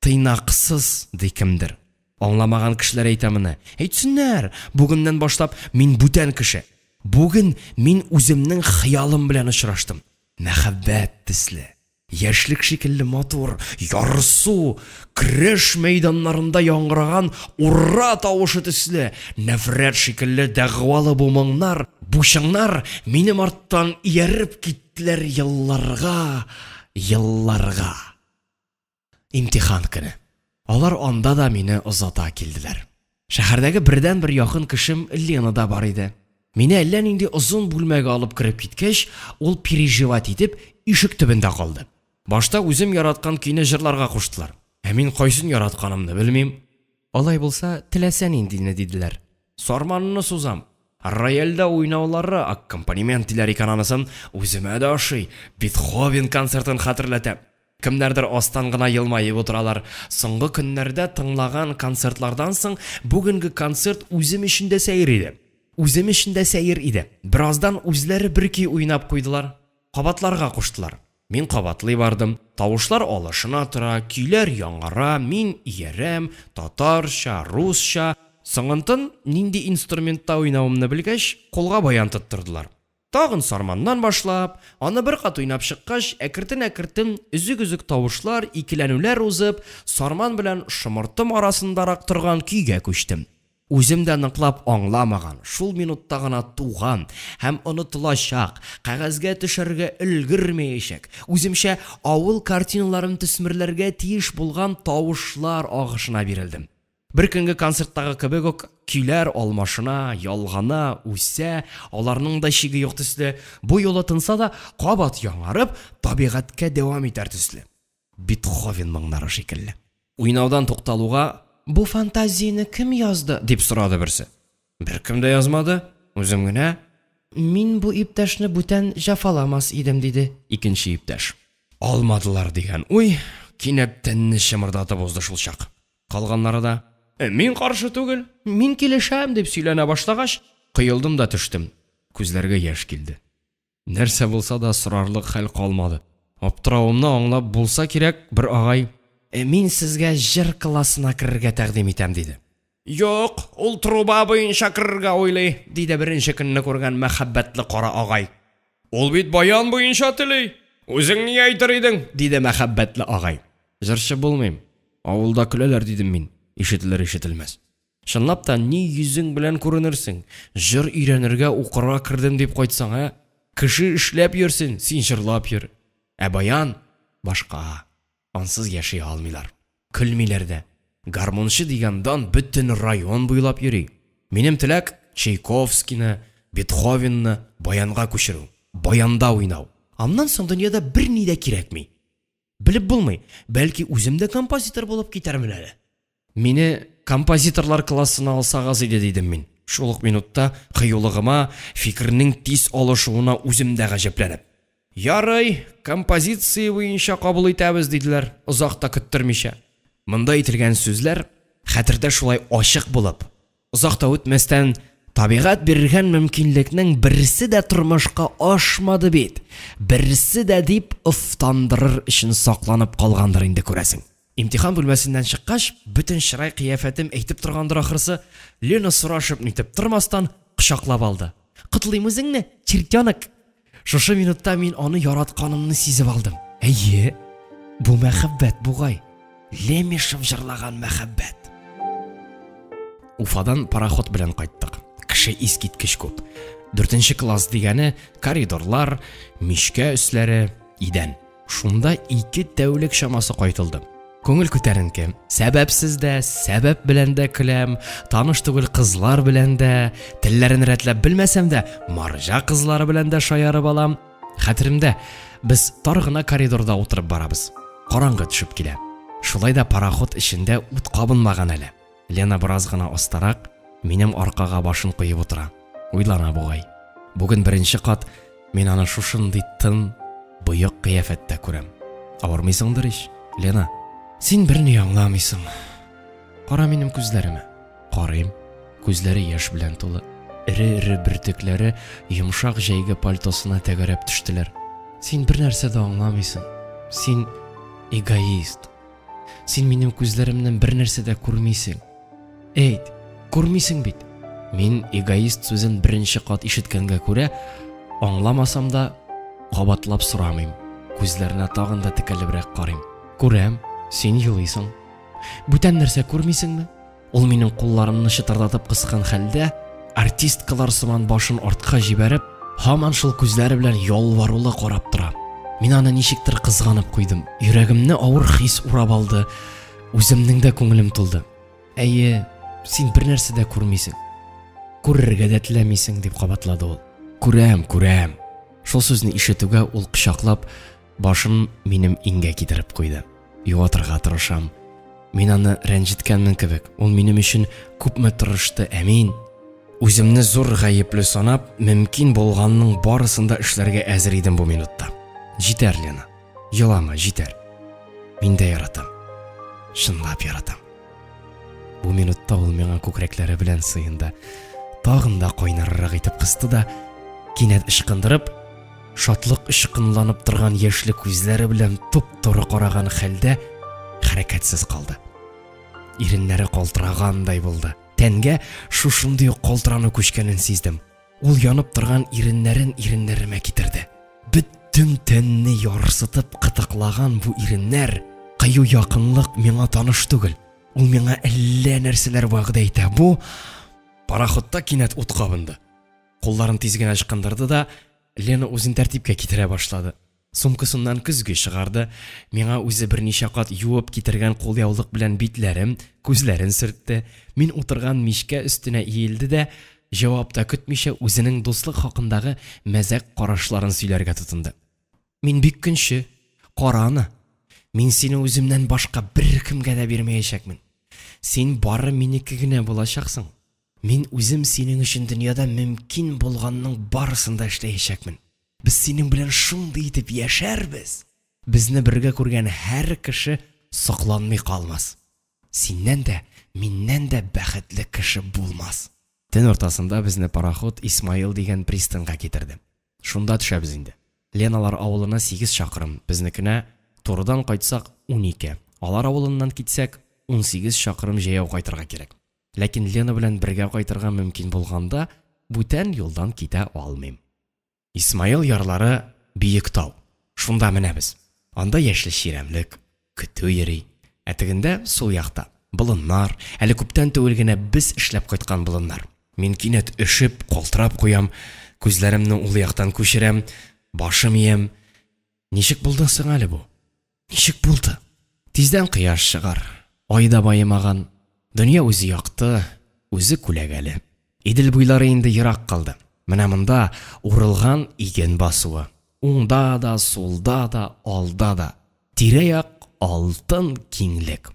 Тыйнаксыз ди кемдер. Аңламаган кешеләр әйтәмене. Әйтсеннәр, бүгеннән башлап мин бүтән кеше. Бүген мин үземнең хыялым белән очраштым. Мәхәббәт төсле, яшьлек шикелле матур, ярсу, көрәш мәйданнарында яңгыраган ура тавышы төсле, нәфрәт шикелле дәгъвалы бу моңнар, бу чыңнар минем арттан ияреп киттеләр елларга. Имтихан көне. Алар анда да мине озата килделәр. Шәһәрдәге бердән бер якын кешем Лена да бар иде. Мине әллә нинди озын бүлмәгә алып кирип киткәч, ул переживать итеп ишек төбендә калды. Башта үзем яраткан көйне җырларга куштылар. Мин кайсын яратканымны белмим. Алай булса, теләсәң инде диделәр. Сарманны сузам. Рояльда уйнаулары, аккомпанемент диләр икән анысын, үземә дә ошый. Бетховен концертын хәтерләтәм. Кемнәрдер астан гына елмаеп утыралар. Соңгы көннәрдә тыңлаган концертлардан соң бүгенге концерт үзем өчен дә сәер иде. Бираздан үзләре бер-ки уйнап куйдылар. Кабатларга куштылар. Мин кабатлый бардым. Тавышлар алышына тора, көйләр яңгыра, мин иярәм, татарча, русча. Соңынтын нинди инструментта уйнавымны белгәч, колга баян тоттырдылар. Тагын сарманнан башлап, аны бер кат уйнап чыккач, әкертен үзек-үзек тавышлар, икеләнүләр узып, сарман белән шымыртым арасындарак торган көйгә күчтем. Үзем дә ныклап аңламаган, шул минутта гына туган һәм онытылачак, кәгазьгә төшәргә өлгермәячәк, үземчә авыл картиналарын төсмерләргә тиеш булган тавышлар агышына бирелдем. Бер көнге концерттагы кебек үк көйләр алмашына, ялгана, үсә, аларның да чиге юк төсле, бу юлы тынса да кабат яңарып, табигатькә дәвам итәр төсле. Бетховен моңнары шикелле. Уйнаудан тукталуга, бу фантазияны кем язды дип сорады берсе. Беркем дә язмады, үзем генә. Мин бу иптәшне бүтән җафаламас идем диде икенче иптәш. Алмадылар дигән. Уй, кинәт тәнне чымырдатып узды шул чак. Калганнары да мин каршы түгел, мин килешәм дип сөйләнә башлагач, кыелдым да төштем. Күзләргә яшь килде. Нәрсә булса да сорарлык хәл калмады. Аптыравымны аңлап булса кирәк, бер агай, мин сезгә җыр классына керергә тәкъдим итәм диде. Юк, ул труба буенча керергә уйлый, диде беренче көнне күргән мәхәббәтле кара агай. Ул бит баян буенча тели. Үзең ни әйтер идең? Диде мәхәббәтле агай. Җырчы булмыйм. Авылда көләләр дидем мин. Ишетелер-ишетелмәс. Чынлап та ни йөзең белән күренерсең? Җыр өйрәнергә укырга кирдем дип кайтсаң, кеше эшләп йөрсен, син җырлап йөр. Баян башка. Ансыз яши алмыйлар. Көлмиләр дә. Гармончы дигәндән бөтен район буйлап йөри. Минем теләк Чайковскийны, Бетховенны баянга күчерү. Баянда уйнау. Аннан соң дөньяда бер ни дә кирәкми. Белеп булмый, бәлки үзем дә композитор булып китәрмен әле. Мине композиторлар классына алсагыз иде дидем мин. Шул ук минутта кыюлыгыма, фикернең тиз алышуына үзем дә гаҗәпләнеп. Ярый, композиция буенча кабул итәбез диделәр, озак та көттермичә. Монда әйтелгән сүзләр хәтердә шулай ачык булып, озак та үтмәстән табигать биргән мөмкинлекнең берсе дә тормышка ашмады бит. Берсе дә дип уфтандырыр өчен сакланып калгандыр инде күрәсең. Имтихан бүлмәсеннән чыккач, бөтен чырай кыяфәтем әйтеп торгандыр ахрысы, Лена сорашып нитеп тормастан кочаклап алды. Кытлыйм үзеңне, чиртянок. Шушы минутта мин аны яратканымны сизеп алдым. Әйе, бу мәхәббәт бугай. Лемешев җырлаган мәхәббәт. Уфадан пароход белән кайттык. Кеше искиткеч күп. 4нче класс дигәне коридорлар, мишкә өсләре, идән. Шунда 2 тәүлек чамасы кайтылды. Көңел күтәренке. Сәбәпсез дә, сәбәп белән дә көләм, таныш түгел кызлар белән дә, телләрен рәтләп белмәсәм дә, марҗа кызлары белән дә шаярып алам. Хәтеремдә, без тар гына коридорда утырып барабыз. Караңгы төшеп килә. Шулай да пароход эчендә ут кабынмаган әле. Лена бераз гына астарак минем аркага башын куеп утыра. Уйлана бугай. Бүген беренче кат мин аны шушындый тын, быйык кыяфәттә күрәм. Авырмыйсыңдыр ич, Лена? Син берни аңламыйсың. Кара минем күзләремә. Карыйм. Күзләре яшь белән тулы. Ире-ире бөртекләре йомшак җәйге пальтосына тәгәрәп төштеләр. Син бер нәрсә дә аңламыйсың. Син эгоист. Син минем күзләремнән бер нәрсә дә күрмисең. Әйт, күрмисең бит. Мин эгоист сүзен беренче кат ишеткәнгә күрә, аңламасам да кабатлап сорамыйм. Күзләренә тагын да текәлебрәк карыйм. Күрәм, син елыйсың. Бүтән нәрсә күрмисеңме? Ул минем кулларымны чытырдатып кыскан хәлдә, артисткалар сыман башын артка җибәреп, һаман шул күзләре белән ялварулы карап тора. Мин аны ничектер кызганып куйдым. Йөрәгемне авыр хис урап алды. Үземнең дә күңелем тулды. Әйе, син бер нәрсә дә күрмисең. Күрергә дә теләмисең, дип кабатлады ул. Күрәм. Шул сүзне ишетүгә ул кычаклап, башын минем иңгә китереп куйды. Юатырга тырышам. Мин аны рәнҗеткәнмен кебек. Ул минем өчен күпме тырышты, ә мин үземне зур гаепле санап, мөмкин булганның барысында эшләргә әзер идем бу минутта. Җитәр, Лена. Елама, җитәр. Мин дә яратам. Шынлап яратам. Бу минутта ул миңа күкрәкләре белән сыенды. Тагын да кайнаррак итеп кысты да, кинәт ычкындырып, шатлык ычкынланып торган яшьле күзләре белән туп-туры караган хәлдә хәрәкәтсез калды. Иреннәре калтырагандай булды. Тәнгә шушындый калтырану күчкәнен сиздем. Ул янып торган иреннәремә китерде. Бөтен тәнне ярсытып кытыклаган бу иреннәр, кыю якынлык миңа таныш түгел. Ул миңа әллә нәрсәләр вәгъдә итә. Бу пароходта кинәт ут кабынды. Кулларын тиз генә ычкындырды да, Лена үзен тәртипкә китерә башлады. Сумкасыннан көзгө чыгарды, миңа үзе берничә кат юып китергән кулъяулык белән битләрем, күзләрен сөртте. Мин утырган мичкә өстенә иелде дә, җавапта көтмичә үзенең дуслык хакындагы мәзәк карашларын сөйләргә тотынды. Мин бик көнче, караны. Мин сине үземнән башка беркемгә дә бирмәячәкмен. Син бары минеке генә булачаксың. Мин үзем синең өчен дөньяда мөмкин булганның барысын да эшләячәкмен. Без синең белән шундый итеп яшәрбез. Безне бергә күргән һәр кеше сакланмый калмас. Синнән дә, миннән дә бәхетле кеше булмас. Төн ортасында безне пароход Исмаил дигән пристаньга китерде. Шунда төшәбез инде. Леналар авылына 8 чакрым, безнекенә турыдан кайтсак 12. Алар авылыннан китсәк 18 чакрым җәяү кайтырга кирәк. Ләкин Лена белән бергә кайтырга мөмкин булганда, бүтән юлдан китә алмыйм. Исмаил ярлары биек тау. Шунда менәбез. Анда яшьле чирәмлек, көтү йөри. Әтегендә сул якта болыннар, әле күптән түгел генә без эшләп кайткан болыннар. Мин кинәт өшеп, калтырап куям, күзләремне ул яктан күчерәм, башым ием. Ничек булды соң әле бу? Ничек булды? Тиздән кояш чыгар, айда байымаган. Дөнья үзе якты, үзе күләгәле. Идел буйлары инде ерак калды. Менә монда урылган иген басуы. Уңда да, сулда да, алда да. Тирә-як алтын киңлек.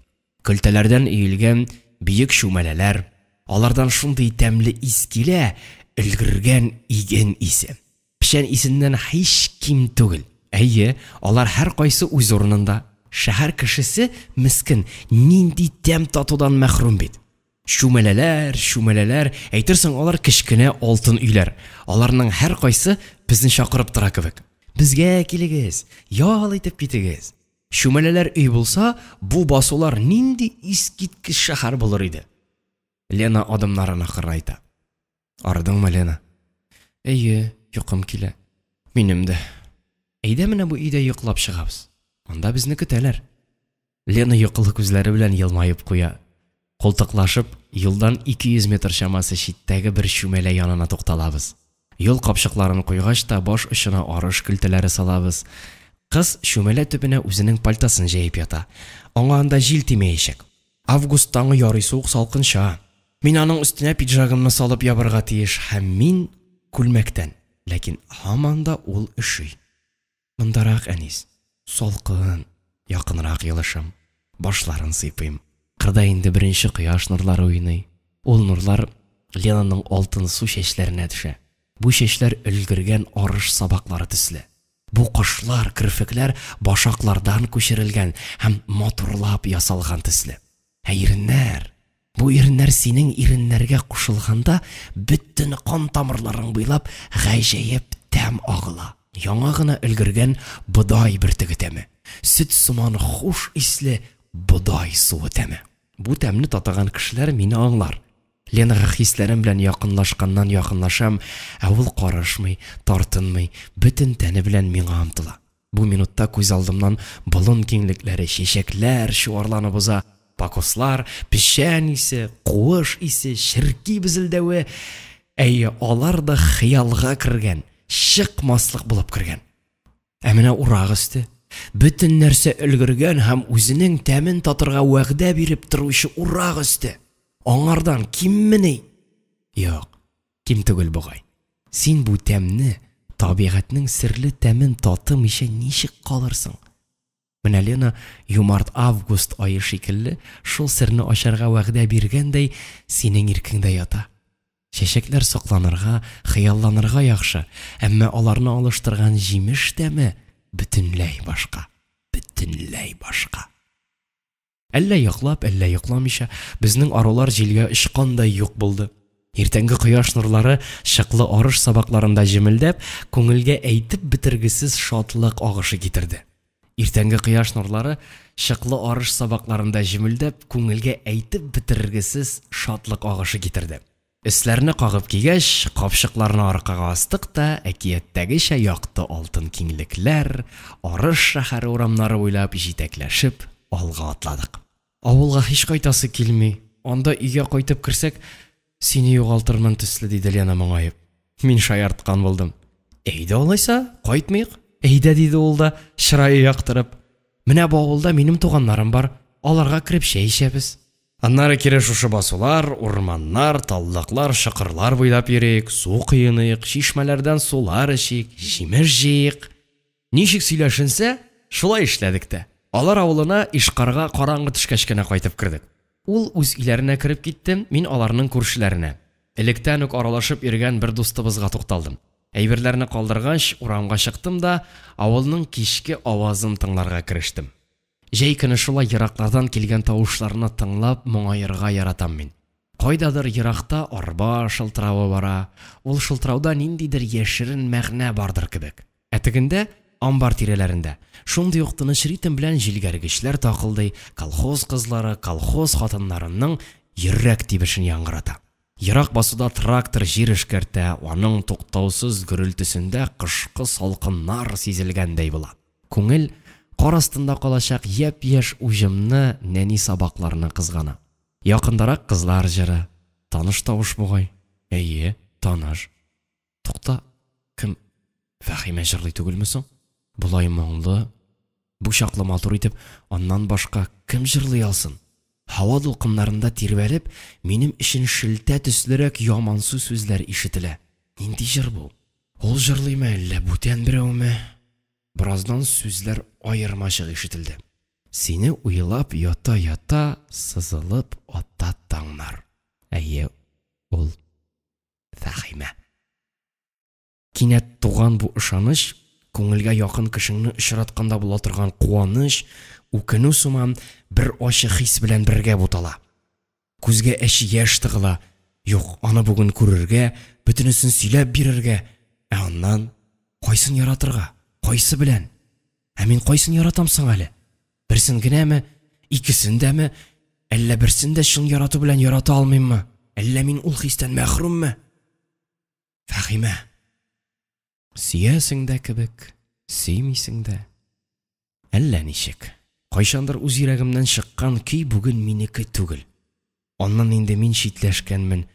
Көлтәләрдән өелгән биек шүмәләләр. Алардан шундый тәмле ис килә, өлгергән иген исе. Пешән исеннән һич ким түгел. Әйе, алар һәр кайсы үз урынында. Шәһәр кешесе мискин, нинди тәм татудан мәхрүм бит. Шүмәләләр, әйтерсең алар кечкенә алтын өйләр. Аларның һәр кайсы безне чакырып тора кебек. Безгә килегез, ял итеп китегез. Шүмәләләр өй булса, бу басулар нинди искиткеч шәһәр булыр иде. Лена адымнарын акырайта. Ардыңмы, Лена? Әйе, йокым килә. Минем дә. Әйдә менә бу өйдә йоклап чыгабыз. Анда безне көтәләр. Лена йокылы күзләре белән елмаеп куя. Култыклашып, юлдан 200 метр чамасы читтәге бер шүмәлә янына тукталабыз. Юл капчыкларын куйгач та баш очына арыш көлтәләре салабыз. Кыз шүмәлә төбенә үзенең пальтасын җәеп ята. Аңа анда җил тимәячәк. Август таңы ярый суык салкынча. Мин аның өстенә пиджагымны салып ябырга тиеш һәм мин күлмәктән. Ләкин һаман да ул өши. Мондарак, Әнис. Салкын, якынрак елышым. Башларын сыйпыйм. Кырда инде беренче кояш нурлары уйный. Ул нурлар Ленаның алтын су чәчләренә төшә. Бу чәчләр өлгергән арыш сабаклары төсле. Бу кошлар, кирфекләр башаклардан күчерелгән һәм матурлап ясалган төсле. Иреннәр, бу иреннәр синең иреннәргә кушылганда бөтен кан тамырларың буйлап гаҗәеп тәм агыла. Яңа гына өлгергән бодай бөртеге тәме. Сөт сыман хуш исле бодай суы тәме. Бу тәмне татыган кешеләр мине аңлар. Ленага хисләрем белән якынлашканнан якынлашам, ә ул карашмый, тартынмый, бөтен тәне белән миңа омтыла. Бу минутта күз алдымнан болын киңлекләре, чәчәкләр чуарланып уза, пакослар, пешән исе, куыш исе, ширки безелдәве, әйе, алар да хыялга кергән, чыкмаслык булып кергән. Ә менә урак өсте, бөтен нәрсә өлгергән һәм үзенең тәмен татырга вәгъдә биреп торучы урак өсте. Аңардан киммени? Юк, ким түгел бугай. Син бу тәмне, табигатьнең серле тәмен татымыйча ничек калырсың? Менә Лена юмарт август айы шикелле шул серне ачарга вәгъдә биргәндәй синең иркеңдә ята. Чәчәкләр сакланырга, хыялланырга яхшы, әмма аларны алыштырган җимеш тәме бөтенләй башка. Бөтенләй башка. Әллә яклап, әллә йокламыйча, безнең арулар җилгә очкандай юк булды. Иртәнге кояш нурлары шыклы арыш сабакларында җимелдәп, күңелгә әйтеп бетергесез шатлык агышы китерде. Иртәнге кояш нурлары шыклы арыш сабакларында җимелдәп, күңелгә әйтеп бетергесез шатлык агышы китерде. Өсләрне кагып кигәч, капчыкларны аркага астык та, әкияттәгечә якты алтын киңлекләр, арыш шәһәре урамнары буйлап җитәкләшеп алга атладык. Авылга һич кайтасы килми. Анда өйгә кайтып керсәк, сине югалтырмын төсле, диде Лена моңаеп. Мин шаярткан булдым. Әйдә алайса, кайтмыйк. Әйдә, диде ул да, чырае яктырып. Менә бу авылда минем туганнарым бар. Аларга кирип чәй эчәбез. Аннары кире шушы басулар, урманнар, таллыклар, шыкырлар буйлап йөрик, су кыйыныйк, чишмәләрдән сулар эчик, җимеш җыйк. Ничек сөйләшенсә, шулай эшләдек тә. Алар авылына Ишкарга караңгы төшкәч кенә кайтып кердек. Ул үз иләренә кирип китте, мин аларның күршеләренә. Электән үк аралашып йөргән бер дустыбызга тукталдым. Әйберләрне калдыргач, урамга чыктым да, авылның кичке авазын тыңларга керештем. Җәй көне шулай ераклардан килгән тавышларны тыңлап моңаерга яратам мин. Кайдадыр еракта арба шылтыравы бара. Ул шылтырауда ниндидер яшерен мәгънә бардыр кебек. Әтегендә амбар тирәләрендә шундый ук тыныч ритм белән җилгәргечләр такылдый, колхоз кызлары, колхоз хатыннарының йөрәк тибешен яңгырата. Ерак басуда трактор җир эшкәртә, аның туктаусыз гөрелтүсендә кышкы салкыннар сизелгәндәй була. Күңел кар астында калачак япь-яшь уҗымны, нәни сабакларны кызгана. Якындарак кызлар җыры, таныш тавыш бугай. Әйе, таныш. Тукта, кем? Фәхимә җырлый түгелме соң? Булай моңлы, бу чаклы матур итеп, аннан башка кем җырлый алсын? Һава дулкыннарында тирбәлеп, минем өчен шелтә төслерәк ямансу сүзләр ишетелә. Нинди җыр бу? Ул җырлыймы әллә бүтән берәүме? Бираздан сүзләр аермачык ишетелде. Сине уйлап ята-ята, сызылып ата таңнар. Әйе, ул Фәхимә. Кинәт туган бу ышаныч, күңелгә якын кешеңне очратканда була торган куаныч, үкенү сыман бер ачы хис белән бергә бутала. Күзгә әче яшь тыгыла. Юк, аны бүген күрергә, бөтенесен сөйләп бирергә. Ә аннан кайсын яратырга? Кайсы белән? Ә мин кайсын яратам соң әле? Берсен генәме, икесен дәме, әллә берсен дә шул ярату белән ярата алмыйммы? Әллә мин ул хистән мәхруммы? Фәхимә. Сөясең дә кебек, сөймисең дә. Әллә ничек? Кайчандыр үз йөрәгемнән чыккан көй бүген минеке түгел. Аннан инде мин читләшкәнмен,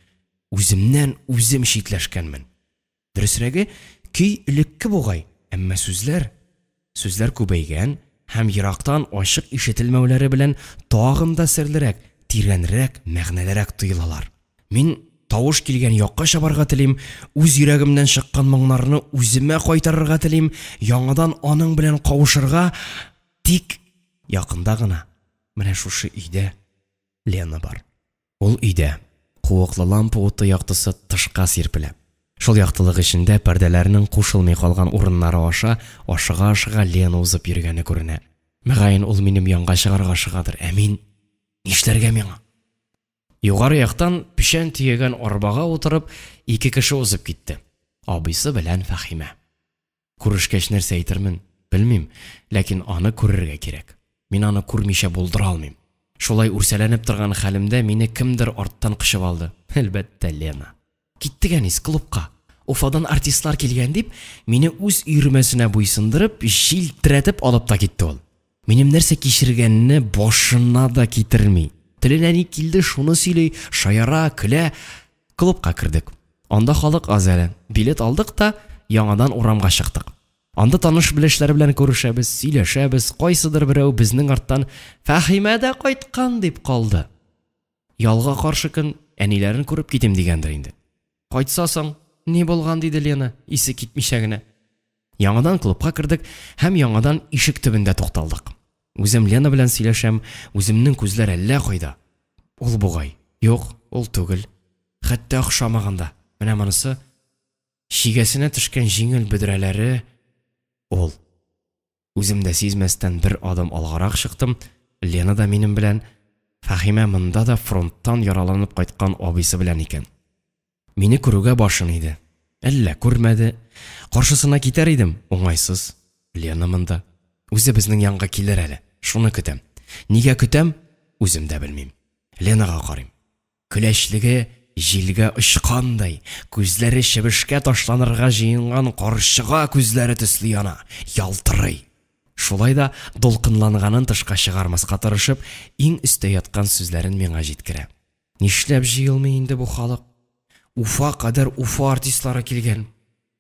үземнән үзем читләшкәнмен. Дөресрәге, көй элекке бугай, әмма сүзләр күбәйгән һәм ерактан ачык ишетелмәүләре белән тагын да серлерәк, тирәнрәк, мәгънәлерәк тоелалар. Мин тавыш килгән якка чабарга телим, үз йөрәгемнән чыккан моңнарны үземә кайтарырга телим, яңадан аның белән кавышырга, тик якында гына менә шушы өйдә Лена бар. Ул өйдә куыклы лампа уты яктысы тышка сирпелә. Шул яктылык эчендә пәрдәләрнең кушылмый калган урыннары аша ашыга-ашыга Лена узып йөргәне күренә. Мәгәен ул минем янга чыгарга шыгадыр, ә мин нишләргә миңа? Югары яктан пишән төягән арбага утырып, ике кеше узып китте. Абыйсы белән Фәхимә. Күрешкәч нәрсә әйтермен, белмим, ләкин аны күрергә кирәк. Мин аны күрмичә булдыра алмыйм. Шулай үрсәләнеп торган хәлемдә мине кемдер арттан кышып алды. Әлбәттә, Лена. Киттек әнис клубка. Уфадан артистлар килгән дип, мине үз өйрмәсенә буйсындырып, җилтерәтеп алып та китте ул. Минем нәрсә кичергәнне башына да китерми. Теленә ни килде, шуны сөйли, шаяра, көлә. Клубка кердек. Анда халык аз әле. Билет алдык та, яңадан урамга чыктык. Анда таныш-белешләр белән күрешәбез, сөйләшәбез, кайсыдыр берәү безнең арттан «Фәһимә дә кайткан» дип калды. Ялга каршы көн әниләрен күреп китем дигәндер инде. Кайтсасың, ни булган диде Лена, исе китмичә генә. Яңадан клубка кердек һәм яңадан ишек төбендә тукталдык. Үзем Лена белән сөйләшәм, үземнең күзләр әллә кайда. Ул бугай. Юк, ул түгел. Хәтта охшамаганда. Менә монысы шигәсенә төшкән җиңел бөдрәләре ул. Үземдә сизмәстән бер адым алгарак чыктым. Лена да минем белән, Фәһимә монда да фронттан яраланып кайткан абыйсы белән икән. Мине күрүгә башын иде. Әллә күрмәде. Каршысына китәр идем, уңайсыз. Лена монда. Үзе безнең янга килер әле. Шуны көтәм. Нигә көтәм? Үзем дә белмим. Ленага карыйм. Көләчлеге җилгә очкандай, күзләре чебешкә ташланырга җыенган карчыга күзләре төсле яна, ялтырый. Шулай да дулкынланганын тышка чыгармаска тырышып, иң өстә яткан сүзләрен миңа җиткерә. Нишләп җыелмый инде бу халык? Уфа кадәр Уфа артистлары килгән.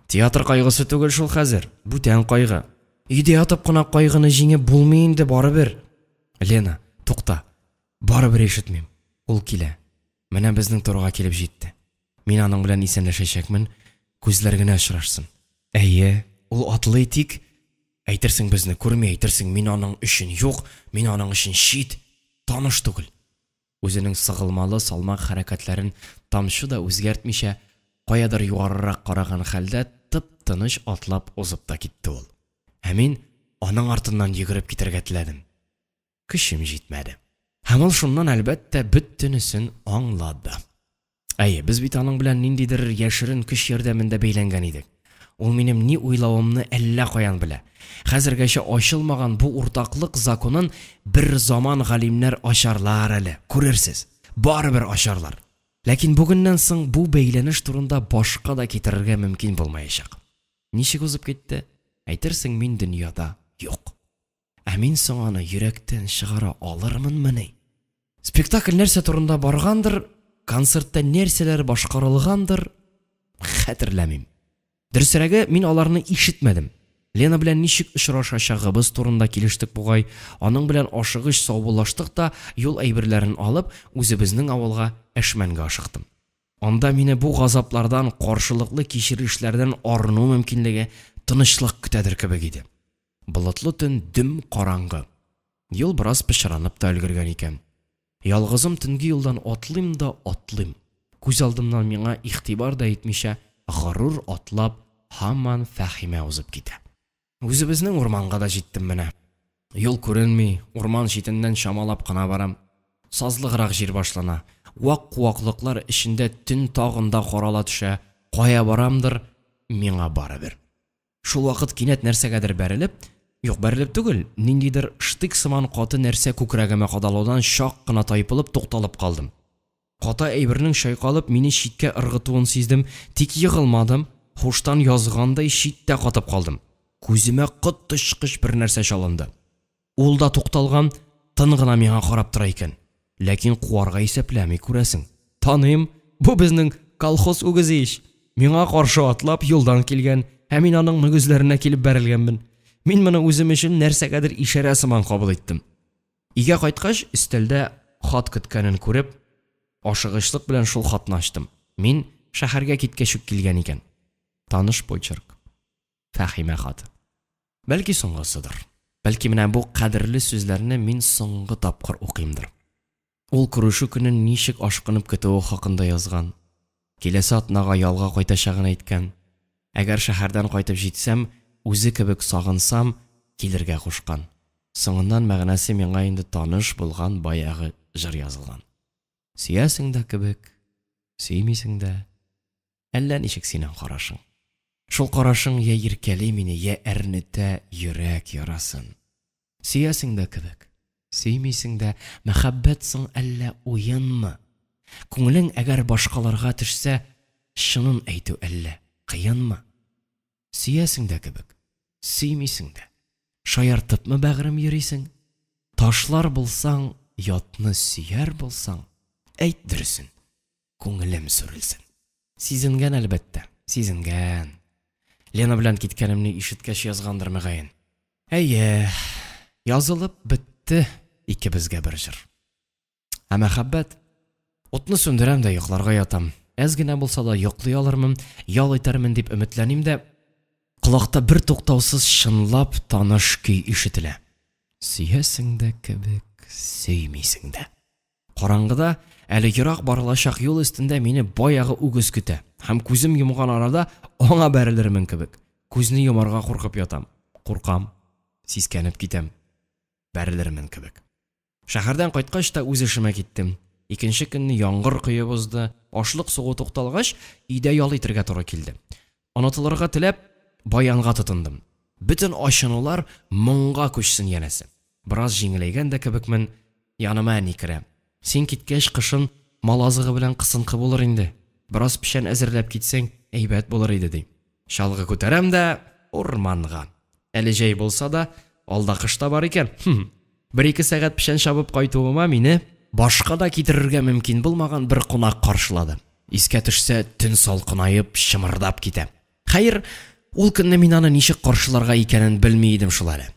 Театр кайгысы түгел шул хәзер, бүтән кайгы. Өйдә ятып кына кайгыны җиңеп булмый инде барыбер. Лена, тукта. Барыбер ишетмим. Ул килә. Менә безнең турыга килеп җитте. Мин аның белән исәнләшәчәкмен, күзләр генә очрашсын. Әйе, ул атлый тик. Әйтерсең безне күрми, әйтерсең мин аның өчен юк, мин аның өчен чит, таныш түгел. Үзенең сыгылмалы салмак хәрәкәтләрен тамчы да үзгәртмичә, каядыр югарырак караган хәлдә тып-тыныч атлап узып та китте ул. Ә мин аның артыннан йөгереп китәргә теләдем. Көчем җитмәде. Һәм ул шуннан әлбәттә бөтенесен аңлады. Әйе, без бит аның белән ниндидер яшерен көч ярдәмендә бәйләнгән идек. Ул минем ни уйлавымны әллә каян белә. Хәзергәчә ачылмаган бу уртаклык законын бер заман галимнәр ачарлар әле. Күрерсез, барыбер ачарлар. Ләкин бүгеннән соң бу бәйләнеш турында башка да китерергә мөмкин булмаячак. Ничек узып китте? Әйтерсең мин дөньяда юк. Ә мин соң аны йөрәктән чыгара алырмынмыни? Спектакль нәрсә турында баргандыр, концертта нәрсәләр башкарылгандыр, хәтерләмим. Дөресрәге, мин аларны ишетмәдем. Лена белән ничек очрашачагыбыз турында килештек бугай, аның белән ашыгыч саубуллаштык та, юл әйберләрен алып, үзебезнең авылга Әшмәнгә ашыктым. Анда мине бу газаплардан, каршылыклы кичерешләрдән арыну мөмкинлеге, тынычлык көтәдер кебек иде. Болытлы төн дөм караңгы. Юл бераз пычранып та өлгергән икән. Ялгызым төнге юлдан атлыйм да атлыйм. Күз алдымнан миңа игътибар да итмичә, гарур атлап, һаман Фәһимә узып китә. Үзебезнең урманга да җиттем менә. Юл күренми, урман читеннән чамалап кына барам. Сазлыграк җир башлана. Вак-куаклыклар эчендә төн тагында карала төшә. Кая барамдыр, миңа барыбер. Шул вакыт кинәт нәрсәгәдер бәрелеп, юк бәрелеп түгел, ниндидер штык сыман каты нәрсә күкрәгемә кадалудан шак кына тайпылып тукталып калдым. Ката әйбернең шайкалып мине читкә ыргытуын сиздем, тик егылмадым, хуштан язгандай читтә катып калдым. Күземә кыт тышкыч бер нәрсә чалынды. Ул да тукталган, тын гына миңа карап тора икән. Ләкин куарга исәпләми күрәсең. Таныйм, бу безнең колхоз үгезе ич. Миңа каршы атлап юлдан килгән, һәм мин аның мөгезләренә килеп бәрелгәнмен. Мин моны үзем өчен нәрсәгәдер ишарә сыман кабул иттем. Игә кайткач, өстәлдә хат көткәнен күреп, ашыгычлык белән шул хатны ачтым. Мин шәһәргә киткәч үк килгән икән. Таныш почерк. Фәһимә хаты. Бәлки соңгысыдыр. Бәлки менә бу кадерле сүзләрне мин соңгы тапкыр укыймдыр. Ул күрешү көнен ничек ашкынып көтүе хакында язган. Киләсе атнага ялга кайтачагын әйткән. Әгәр шәһәрдән кайтып җитсәм, үзе кебек сагынсам, килергә кушкан. Соңыннан мәгънәсе миңа инде таныш булган баягы җыр язылган. Сөясең дә кебек, сөймисең дә, әллә ничек синең карашың. Шул карашың я иркәли мине, я әрнетә йөрәк ярасын. Сөясең дә кебек, Сөймейсің дә, мәхәббәтсің әллә уйынмы? Күңелең әгәр башкаларга төшсә, шынын әйтү әллә кыенмы? Сөясең дә кебек, сөймейсең дә. Шаяртыпмы бәгърем йөрисең? Ташлар булсаң, ятны сөяр булсаң, әйт дөресен. Күңелем сүрелсен. Сизенгән әлбәттә, сизенгән. Лена белән киткәнемне ишеткәч язгандыр мөгаен. Әйе, язылып бетте икебезгә бер җыр. Ә мәхәббәт? Утны сүндерәм дә йокларга ятам. Әз генә булса да йоклый алырмын, ял итәрмен дип өметләним дә, колакта бер туктаусыз шынлап таныш көй ишетелә. Сөясең дә кебек, сөймейсең дә. Караңгыда әле ерак барылачак юл өстендә мине баягы үгез көтә. Һәм күзем йомган арада аңа бәрелермен кебек. Күзне йомарга куркып ятам. Куркам, сискәнеп китәм. Бәрелермен кебек. Шәһәрдән кайткач та үз эшемә киттем. Икенче көнне яңгыр коеп узды. Ашлык сугу тукталгач, өйдә ял итәргә туры килде. Онытылырга теләп, баянга тотындым. Бүтән ачынулар моңга күчсен янәсе. Бераз җиңеләйгән дә кебекмен, яныма әни керә. Син киткәч кышын малазыгы белән кысынкы булыр инде. Бераз пишән әзерләп китсәң, әйбәт булыр иде ди. Шалгы күтәрәм дә урманга. Әле җәй булса да, алда кышта бар икән. 1-2 сәгать пишән чабып кайтуыма мине башка да китерергә мөмкин булмаган бер кунак каршылады. Искә төшсә, төн салкынайып, шымырдап китә. Хәер, ул көнне мин аны ничек каршыларга икәнен белми идем шул әле.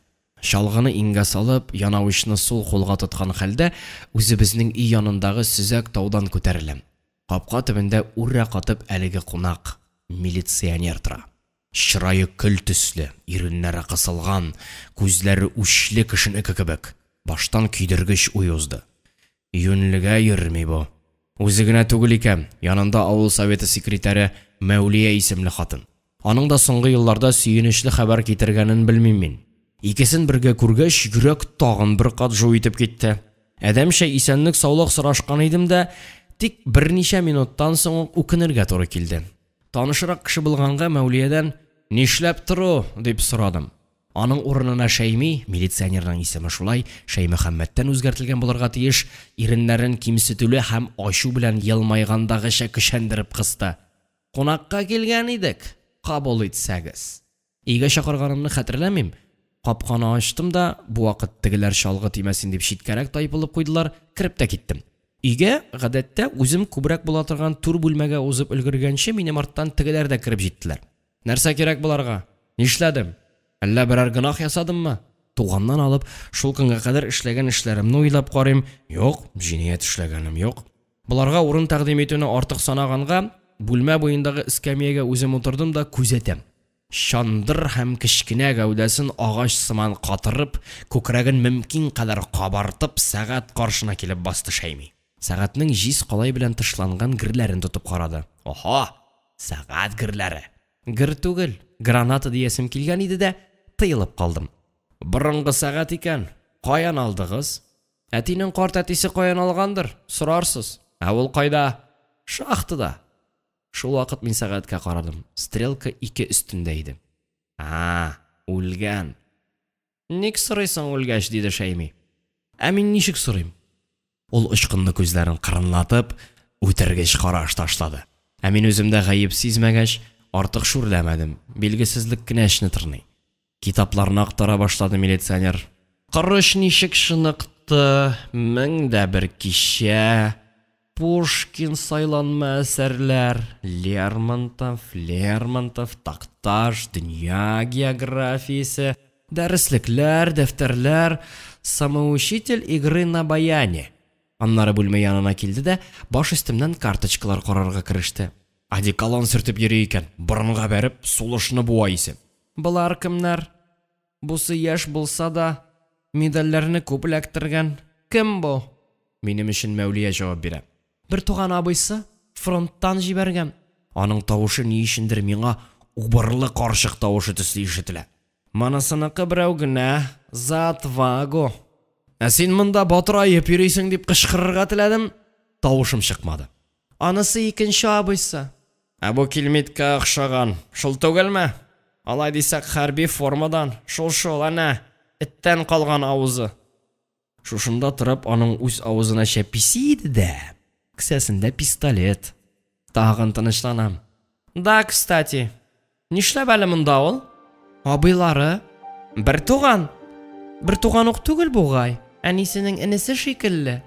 Шалгыны иңгә салып, янавычны сул кулга тоткан хәлдә, үзебезнең өй янындагы сөзәк таудан күтәреләм. Капка төбендә үррә катып әлеге кунак, милиционер тора. Чырае көл төсле, иреннәре кысылган, күзләре үчле кешенеке кебек. Баштан көйдергеч уй узды. Юнлегә йөрми бу. Үзе генә түгел икән, янында авыл советы секретаре Мәүлия исемле хатын. Аның да соңгы елларда сөенечле хәбәр китергәнен белмим мин. Икесен бергә күргәч, йөрәк тагын бер кат жу итеп китте. Әдәмчә исәнлек саулык сорашкан идем дә, тик берничә минуттан соң үкенергә туры килде. Танышрак кеше булганга Мәүлиядән "Нишләп тору?" дип сорадым. Аның урынына Шәйми, милиционерның исеме шулай, Шәймөхәммәттән үзгәртелгән булырга тиеш, иреннәрен кимсетүле һәм ачу белән елмайгандагыча көчәндереп кысты. Кунакка килгән идек, кабул итсәгез. Өйгә чакырганымны хәтерләмим. Капканы ачтым да, бу вакыт тегеләр чалгы тимәсен дип читкәрәк тайпылып куйдылар, кирип тә киттем. Өйгә гадәттә үзем күбрәк була торган тур бүлмәгә узып өлгергәнче минем арттан тегеләр дә кирип җиттеләр. Нәрсә кирәк буларга? Нишләдем? Әллә берәр гынах ясадыммы? Туганнан алып, шул көнгә кадәр эшләгән эшләремне уйлап карыйм. Юк, җинаять эшләгәнем юк. Буларга урын тәкъдим итүне артык санаганга, бүлмә буендагы эскәмиягә үзем утырдым да күзәтәм. Шандыр һәм кечкенә гәүдәсен агач сыман катырып, күкрәген мөмкин кадәр кабартып, сәгать каршына килеп басты Шәйми. Сәгатьнең җиз калай белән тышланган гирләрен тотып карады. Оха, сәгать гирләре. Гир түгел, граната диясем килгән иде дә, тыелып калдым. Борынгы сәгать икән, каян алдыгыз? Әтинең карт әтисе каян алгандыр? Сорарсыз. Ә ул кайда? Шахтада. Шул вакыт мин сәгатькә карадым. Стрелка 2 өстендә иде. Үлгән. Ник сорыйсың үлгәч, диде Шәйми. Ә мин ничек сорыйм? Ул ычкынны күзләрен кырынлатып, үтергеч караш ташлады. Ә мин үземдә гаеп сизмәгәч, артык шүрләмәдем. Билгесезлек кенә эшне тырный. Китапларны актара башлады милиционер. Кырыш ничек шынықты, 1001 кичә, Пушкин сайланма әсәрләр, Лермонтов, Такташ, дөнья географиясе, дәреслекләр, дәфтәрләр, самоучитель игры на баяне. Аннары бүлмә янына килде дә, баш өстемнән карточкалар карарга кереште. Одеколон сөртеп йөри икән, борынга бәреп, сулышны буа исе. Булар кемнәр? Бусы яшь булса да, медальләрне күп эләктергән. Кем бу? Минем өчен Мәүлия җавап бирә. Бер туган абыйсы фронттан җибәргән. Аның тавышы ни өчендер миңа убырлы карчык тавышы төсле ишетелә. Монысыныкы берәү генә, Затваго. Ә син монда батырайып йөрисең дип кычкырырга теләдем, тавышым чыкмады. Анысы икенче абыйсы. Ә бу килмиткә охшаган, шул түгелме? Алай дисәк хәрби формадан, шул әнә, эттән калган авызы. Шушында тұрып, аның үз авызына шәписейді дә. Кісәсінде пистолет. Тағын тынычланам. Да, кстати. Нишләп әле монда ул? Абыйлары. Бер туган ук түгел бугай. Әнисенең инесе шикелле.